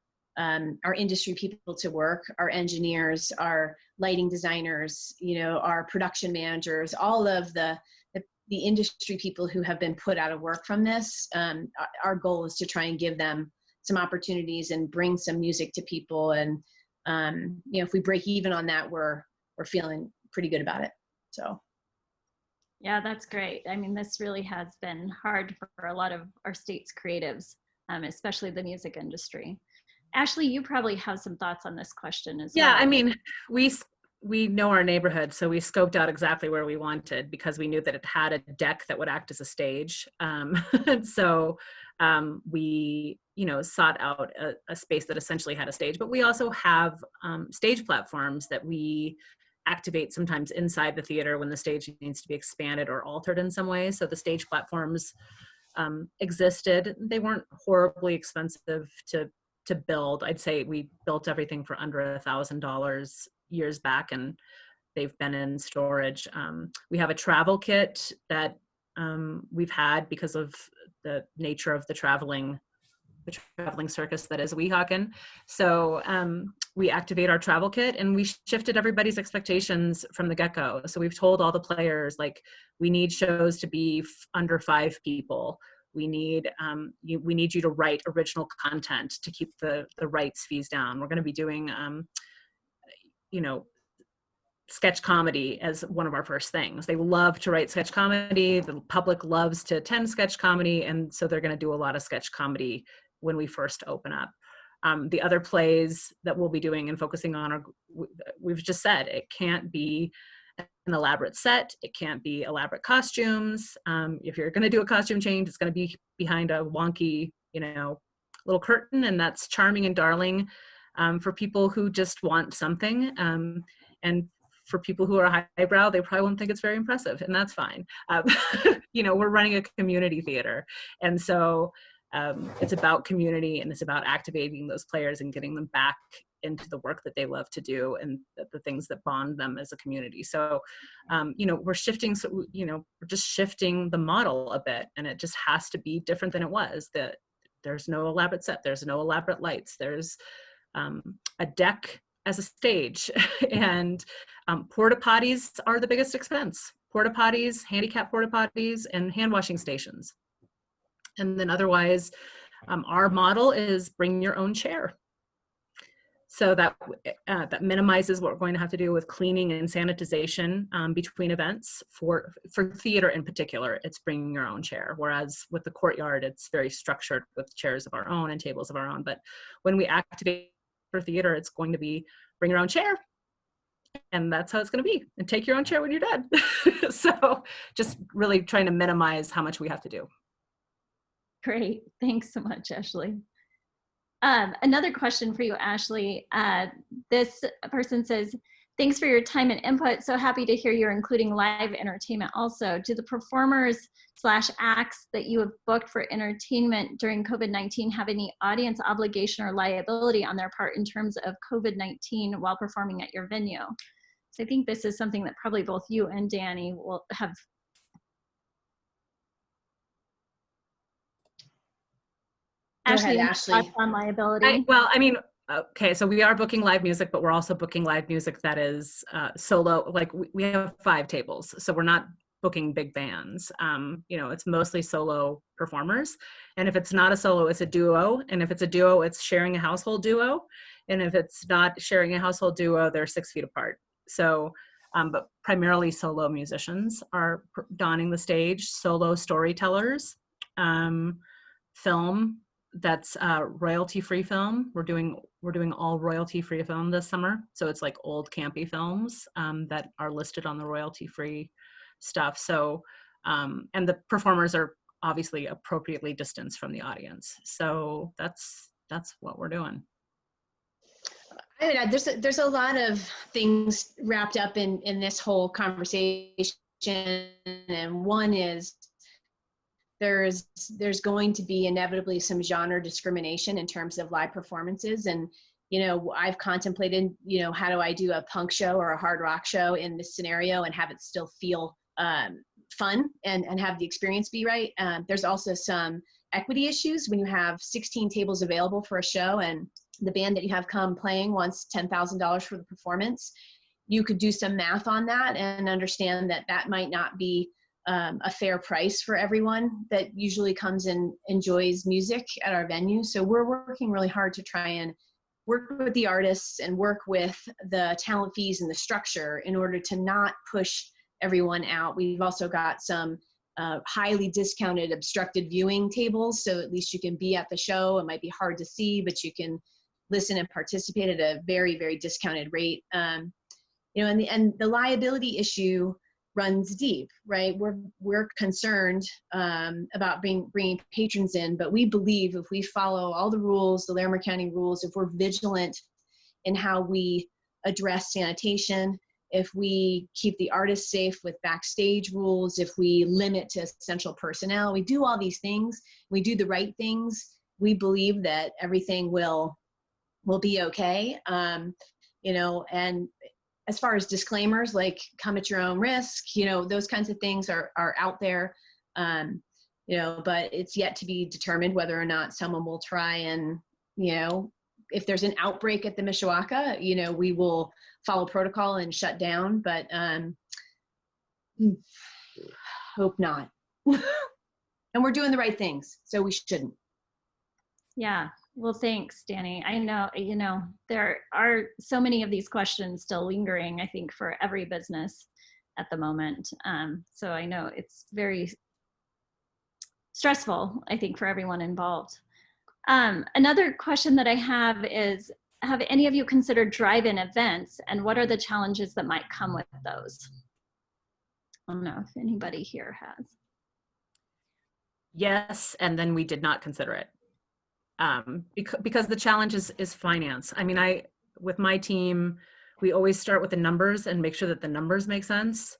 industry people to work, our engineers, our lighting designers, our production managers, all of the industry people who have been put out of work from this. Our goal is to try and give them some opportunities and bring some music to people. And, if we break even on that, we're feeling pretty good about it. So. Yeah, that's great. I mean, this really has been hard for a lot of our state's creatives, especially the music industry. Ashley, you probably have some thoughts on this question as well. Yeah, I mean, we know our neighborhood, so we scoped out exactly where we wanted because we knew that it had a deck that would act as a stage. So we, sought out a space that essentially had a stage, but we also have stage platforms that we activate sometimes inside the theater when the stage needs to be expanded or altered in some way. So the stage platforms existed. They weren't horribly expensive to build. I'd say we built everything for under $1,000 years back, and they've been in storage. We have a travel kit that we've had because of the nature of the traveling circus that is Weehawken. So we activate our travel kit, and we shifted everybody's expectations from the get-go. So we've told all the players, like, we need shows to be under 5 people. We need you to write original content to keep the rights fees down. We're going to be doing, sketch comedy as one of our first things. They love to write sketch comedy. The public loves to attend sketch comedy. And so they're going to do a lot of sketch comedy when we first open up. The other plays that we'll be doing and focusing on are, we've just said, it can't be an elaborate set. It can't be elaborate costumes. If you're going to do a costume change, it's going to be behind a wonky, little curtain, and that's charming and darling for people who just want something. And for people who are highbrow, they probably won't think it's very impressive, and that's fine. We're running a community theater, and so it's about community, and it's about activating those players and getting them back into the work that they love to do and the things that bond them as a community. So, we're shifting. So, we're just shifting the model a bit, and it just has to be different than it was. That there's no elaborate set, there's no elaborate lights, there's a deck as a stage, and porta potties are the biggest expense. Porta potties, handicap porta potties, and hand washing stations. And then otherwise, our model is bring your own chair. So that minimizes what we're going to have to do with cleaning and sanitization between events. For theater in particular, it's bringing your own chair. Whereas with the courtyard, it's very structured with chairs of our own and tables of our own. But when we activate for theater, it's going to be bring your own chair. And that's how it's going to be. And take your own chair when you're done. So just really trying to minimize how much we have to do. Great. Thanks so much, Ashley. Another question for you, Ashley. This person says, thanks for your time and input. So happy to hear you're including live entertainment also. Do the performers / acts that you have booked for entertainment during COVID-19 have any audience obligation or liability on their part in terms of COVID-19 while performing at your venue? So I think this is something that probably both you and Dani will have. Ashley, on liability. Okay, so we are booking live music, but we're also booking live music that is solo. Like we have 5 tables, so we're not booking big bands. It's mostly solo performers. And if it's not a solo, it's a duo. And if it's a duo, it's sharing a household duo. And if it's not sharing a household duo, they're 6 feet apart. So, but primarily solo musicians are donning the stage, solo storytellers, film. That's royalty-free film. We're doing all royalty-free film this summer. So it's like old campy films that are listed on the royalty-free stuff. So, and the performers are obviously appropriately distanced from the audience. So that's what we're doing. I mean, there's a lot of things wrapped up in this whole conversation, and one is there's going to be inevitably some genre discrimination in terms of live performances. And, I've contemplated, how do I do a punk show or a hard rock show in this scenario and have it still feel fun and have the experience be right. There's also some equity issues when you have 16 tables available for a show and the band that you have come playing wants $10,000 for the performance. You could do some math on that and understand that might not be a fair price for everyone that usually comes and enjoys music at our venue. So we're working really hard to try and work with the artists and work with the talent fees and the structure in order to not push everyone out. We've also got some highly discounted obstructed viewing tables, so at least you can be at the show. It might be hard to see, but you can listen and participate at a very, very discounted rate. And the liability issue runs deep, right? We're concerned about bringing patrons in, but we believe if we follow all the rules, the Larimer County rules, if we're vigilant in how we address sanitation, if we keep the artists safe with backstage rules, if we limit to essential personnel, we do all these things, we do the right things, we believe that everything will be okay. And as far as disclaimers, like come at your own risk, those kinds of things are out there, but it's yet to be determined whether or not someone will try and, if there's an outbreak at the Mishawaka, we will follow protocol and shut down, but hope not. And we're doing the right things, so we shouldn't. Yeah. Well, thanks, Dani. I know, there are so many of these questions still lingering, I think, for every business at the moment. So I know it's very stressful, I think, for everyone involved. Another question that I have is, have any of you considered drive-in events, and what are the challenges that might come with those? I don't know if anybody here has. Yes, and then we did not consider it. Because the challenge is finance. I mean, with my team, we always start with the numbers and make sure that the numbers make sense.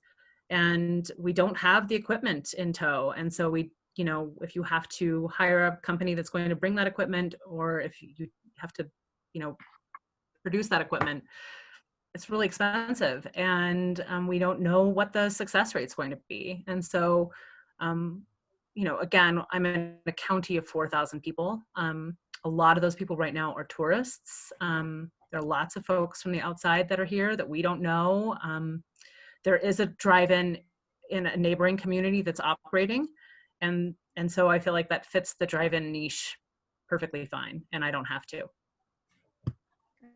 And we don't have the equipment in tow. And so if you have to hire a company that's going to bring that equipment, or if you have to, produce that equipment, it's really expensive. And we don't know what the success rate is going to be. And so, again, I'm in a county of 4,000 people. A lot of those people right now are tourists. There are lots of folks from the outside that are here that we don't know. There is a drive-in in a neighboring community that's operating. And so I feel like that fits the drive-in niche perfectly fine, and I don't have to.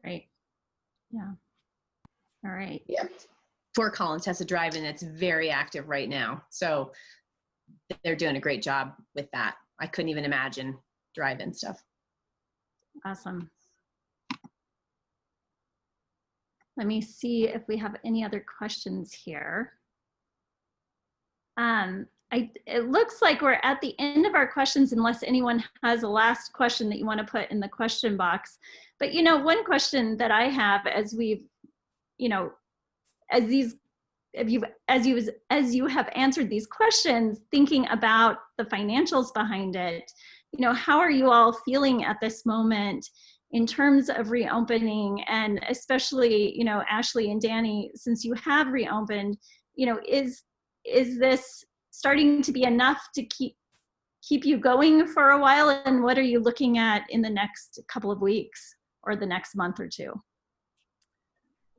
Great. Yeah. All right. Yeah. Fort Collins has a drive-in that's very active right now. So they're doing a great job with that. I couldn't even imagine drive-in stuff. Awesome. Let me see if we have any other questions here. It looks like we're at the end of our questions, unless anyone has a last question that you want to put in the question box. But one question that I have, as we've, as you have answered these questions, thinking about the financials behind it, how are you all feeling at this moment in terms of reopening? And especially, Ashley and Dani, since you have reopened, is this starting to be enough to keep you going for a while? And what are you looking at in the next couple of weeks or the next month or two?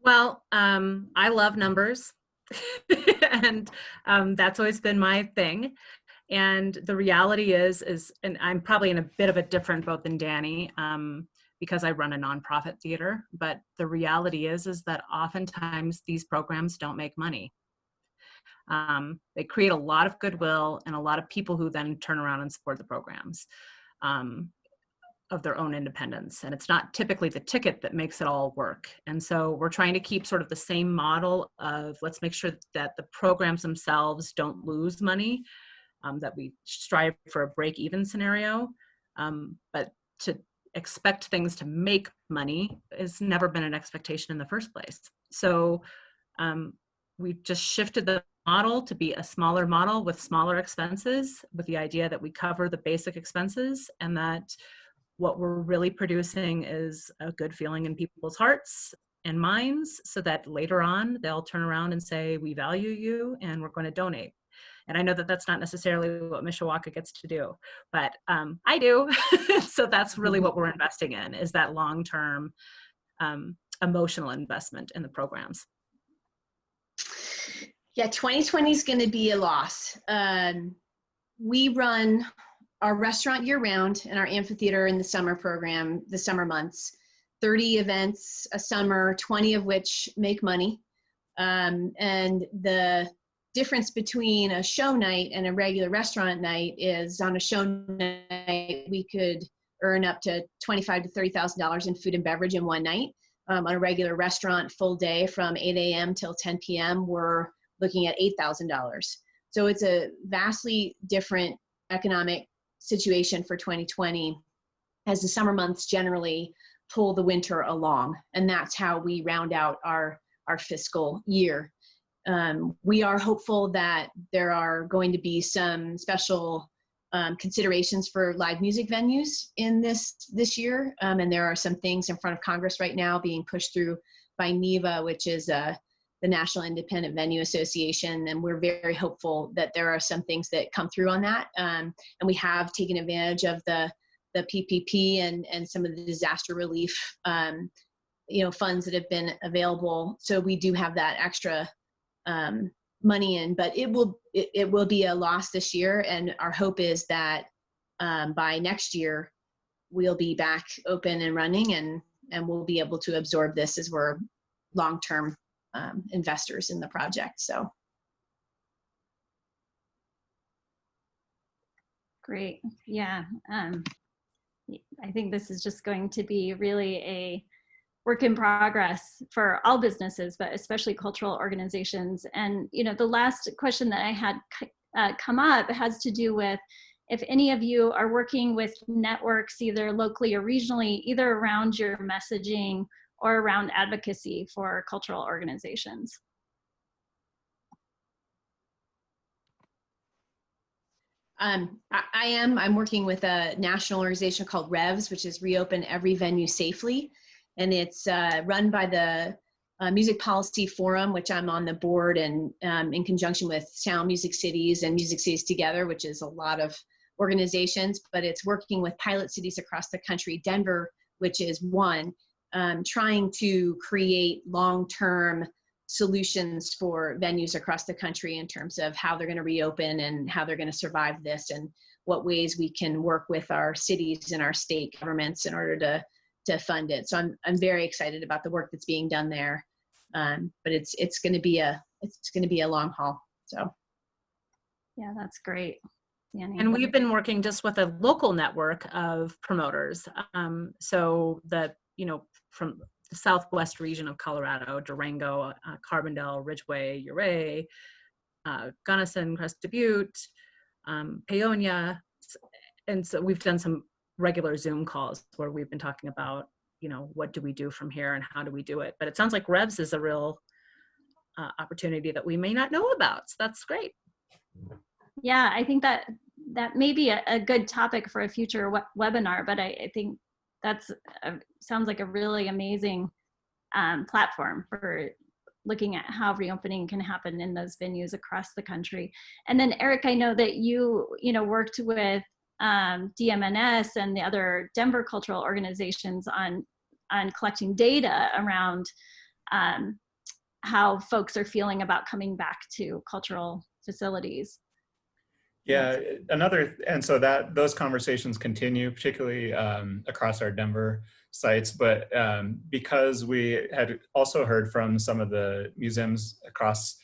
Well, I love numbers and that's always been my thing. And the reality is, and I'm probably in a bit of a different boat than Dani, because I run a nonprofit theater, but the reality is that oftentimes these programs don't make money. They create a lot of goodwill and a lot of people who then turn around and support the programs of their own independence. And it's not typically the ticket that makes it all work. And so we're trying to keep sort of the same model of, let's make sure that the programs themselves don't lose money, that we strive for a break-even scenario. But to expect things to make money has never been an expectation in the first place. So we've just shifted the model to be a smaller model with smaller expenses, with the idea that we cover the basic expenses, and that what we're really producing is a good feeling in people's hearts and minds, so that later on they'll turn around and say, we value you and we're going to donate. And I know that that's not necessarily what Mishawaka gets to do, but I do. So that's really what we're investing in, is that long-term emotional investment in the programs. Yeah, 2020 is going to be a loss. We run our restaurant year-round and our amphitheater in the summer program, the summer months, 30 events a summer, 20 of which make money. And the difference between a show night and a regular restaurant night is, on a show night, we could earn up to $25,000 to $30,000 in food and beverage in one night. On a regular restaurant full day from 8 a.m. till 10 p.m., we're looking at $8,000. So it's a vastly different economic situation for 2020, as the summer months generally pull the winter along. And that's how we round out our fiscal year. We are hopeful that there are going to be some special considerations for live music venues in this year. And there are some things in front of Congress right now being pushed through by NEVA, which is the National Independent Venue Association. And we're very hopeful that there are some things that come through on that. And we have taken advantage of the PPP and some of the disaster relief funds that have been available. So we do have that extra money in, but it will be a loss this year. And our hope is that by next year, we'll be back open and running, and we'll be able to absorb this as we're long-term investors in the project. So. Great. Yeah. I think this is just going to be really a work in progress for all businesses, but especially cultural organizations. And, you know, the last question that I had come up has to do with if any of you are working with networks, either locally or regionally, either around your messaging or around advocacy for cultural organizations. I'm working with a national organization called REVS, which is Reopen Every Venue Safely. And it's run by the Music Policy Forum, which I'm on the board, and in conjunction with Sound Music Cities and Music Cities Together, which is a lot of organizations, but it's working with pilot cities across the country, Denver, which is one, trying to create long-term solutions for venues across the country in terms of how they're going to reopen and how they're going to survive this, and what ways we can work with our cities and our state governments in order to fund it. So I'm very excited about the work that's being done there, but it's going to be a long haul. So yeah, that's great. Dani. And we've been working just with a local network of promoters. So that, you know, from the southwest region of Colorado, Durango, Carbondale, Ridgway, Ouray, Gunnison, Crested Butte, Paonia. And so we've done some regular Zoom calls where we've been talking about, you know, what do we do from here and how do we do it? But it sounds like REVS is a real opportunity that we may not know about. So that's great. Yeah, I think that may be a good topic for a future webinar, but I think that's sounds like a really amazing platform for looking at how reopening can happen in those venues across the country. And then Eric, I know that you worked with DMNS and the other Denver cultural organizations on collecting data around how folks are feeling about coming back to cultural facilities. Yeah, and so that those conversations continue, particularly across our Denver sites. But because we had also heard from some of the museums across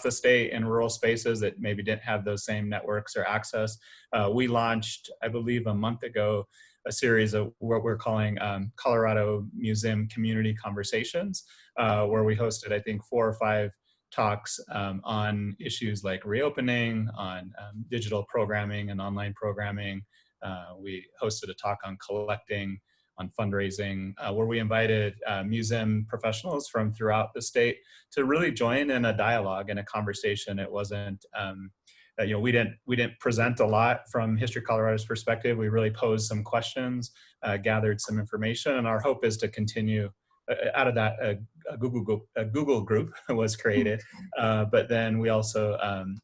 the state in rural spaces that maybe didn't have those same networks or access, we launched, I believe, a month ago, a series of what we're calling Colorado Museum Community Conversations, where we hosted, I think, 4 or 5 talks on issues like reopening, on digital programming and online programming. We hosted a talk on collecting, on fundraising, where we invited museum professionals from throughout the state to really join in a dialogue and a conversation. It wasn't, we didn't present a lot from History Colorado's perspective. We really posed some questions, gathered some information, and our hope is to continue. Out of that, a Google group was created, but then we also,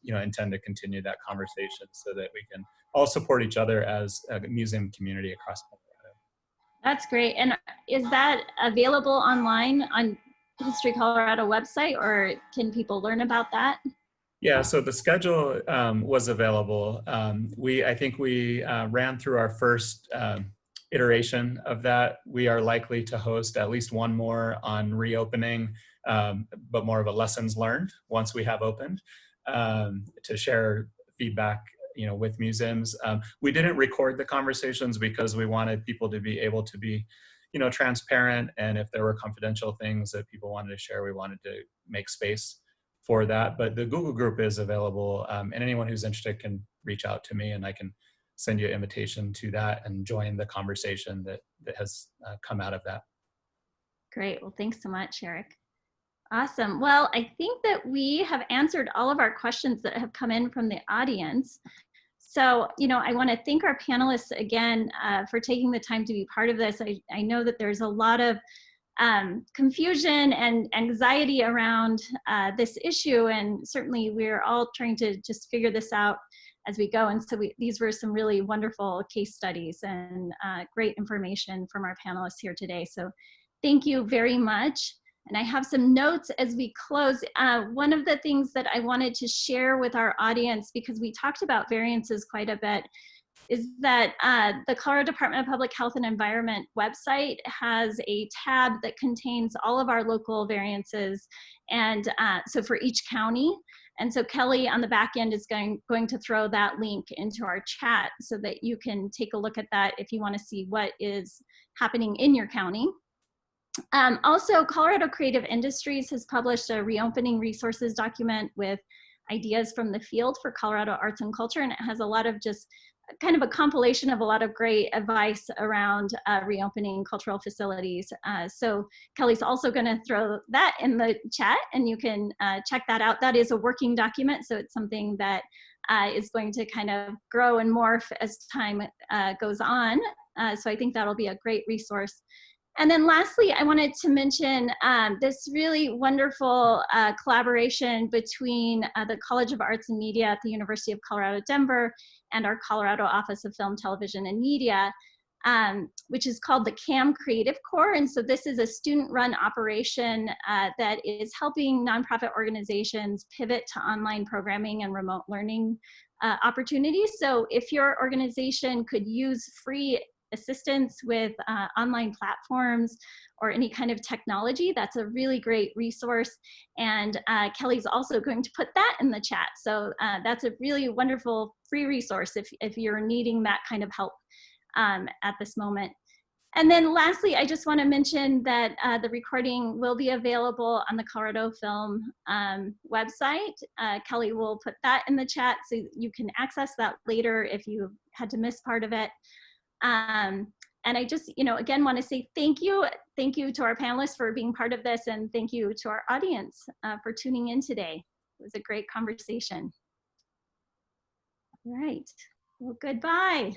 intend to continue that conversation so that we can all support each other as a museum community across Colorado. That's great. And is that available online on History Colorado website, or can people learn about that? Yeah, so the schedule was available. I think we ran through our first iteration of that. We are likely to host at least one more on reopening, but more of a lessons learned once we have opened, to share feedback, with museums. We didn't record the conversations because we wanted people to be able to be, transparent, and if there were confidential things that people wanted to share, we wanted to make space for that. But the Google group is available, and anyone who's interested can reach out to me, and I can send you an invitation to that and join the conversation that has come out of that. Great. Well, thanks so much, Eric. Awesome. Well, I think that we have answered all of our questions that have come in from the audience. So, I want to thank our panelists again for taking the time to be part of this. I know that there's a lot of confusion and anxiety around this issue, and certainly we're all trying to just figure this out as we go. And so these were some really wonderful case studies and great information from our panelists here today. So thank you very much. And I have some notes as we close. One of the things that I wanted to share with our audience, because we talked about variances quite a bit, is that the Colorado Department of Public Health and Environment website has a tab that contains all of our local variances, and so for each county. And so Kelly on the back end is going to throw that link into our chat so that you can take a look at that if you want to see what is happening in your county. Also, Colorado Creative Industries has published a reopening resources document with ideas from the field for Colorado arts and culture, and it has a lot of just kind of a compilation of a lot of great advice around reopening cultural facilities. So Kelly's also going to throw that in the chat, and you can check that out. That is a working document, so it's something that is going to kind of grow and morph as time goes on. So I think that'll be a great resource. And then lastly, I wanted to mention this really wonderful collaboration between the College of Arts and Media at the University of Colorado, Denver, and our Colorado Office of Film, Television, and Media, which is called the CAM Creative Corps. And so this is a student-run operation that is helping nonprofit organizations pivot to online programming and remote learning opportunities. So if your organization could use free assistance with online platforms or any kind of technology, that's a really great resource. And Kelly's also going to put that in the chat. So that's a really wonderful free resource if you're needing that kind of help at this moment. And then lastly, I just want to mention that the recording will be available on the Colorado Film website. Kelly will put that in the chat so you can access that later if you had to miss part of it. And I just, again, want to say thank you. Thank you to our panelists for being part of this, and thank you to our audience for tuning in today. It was a great conversation. All right, well, goodbye.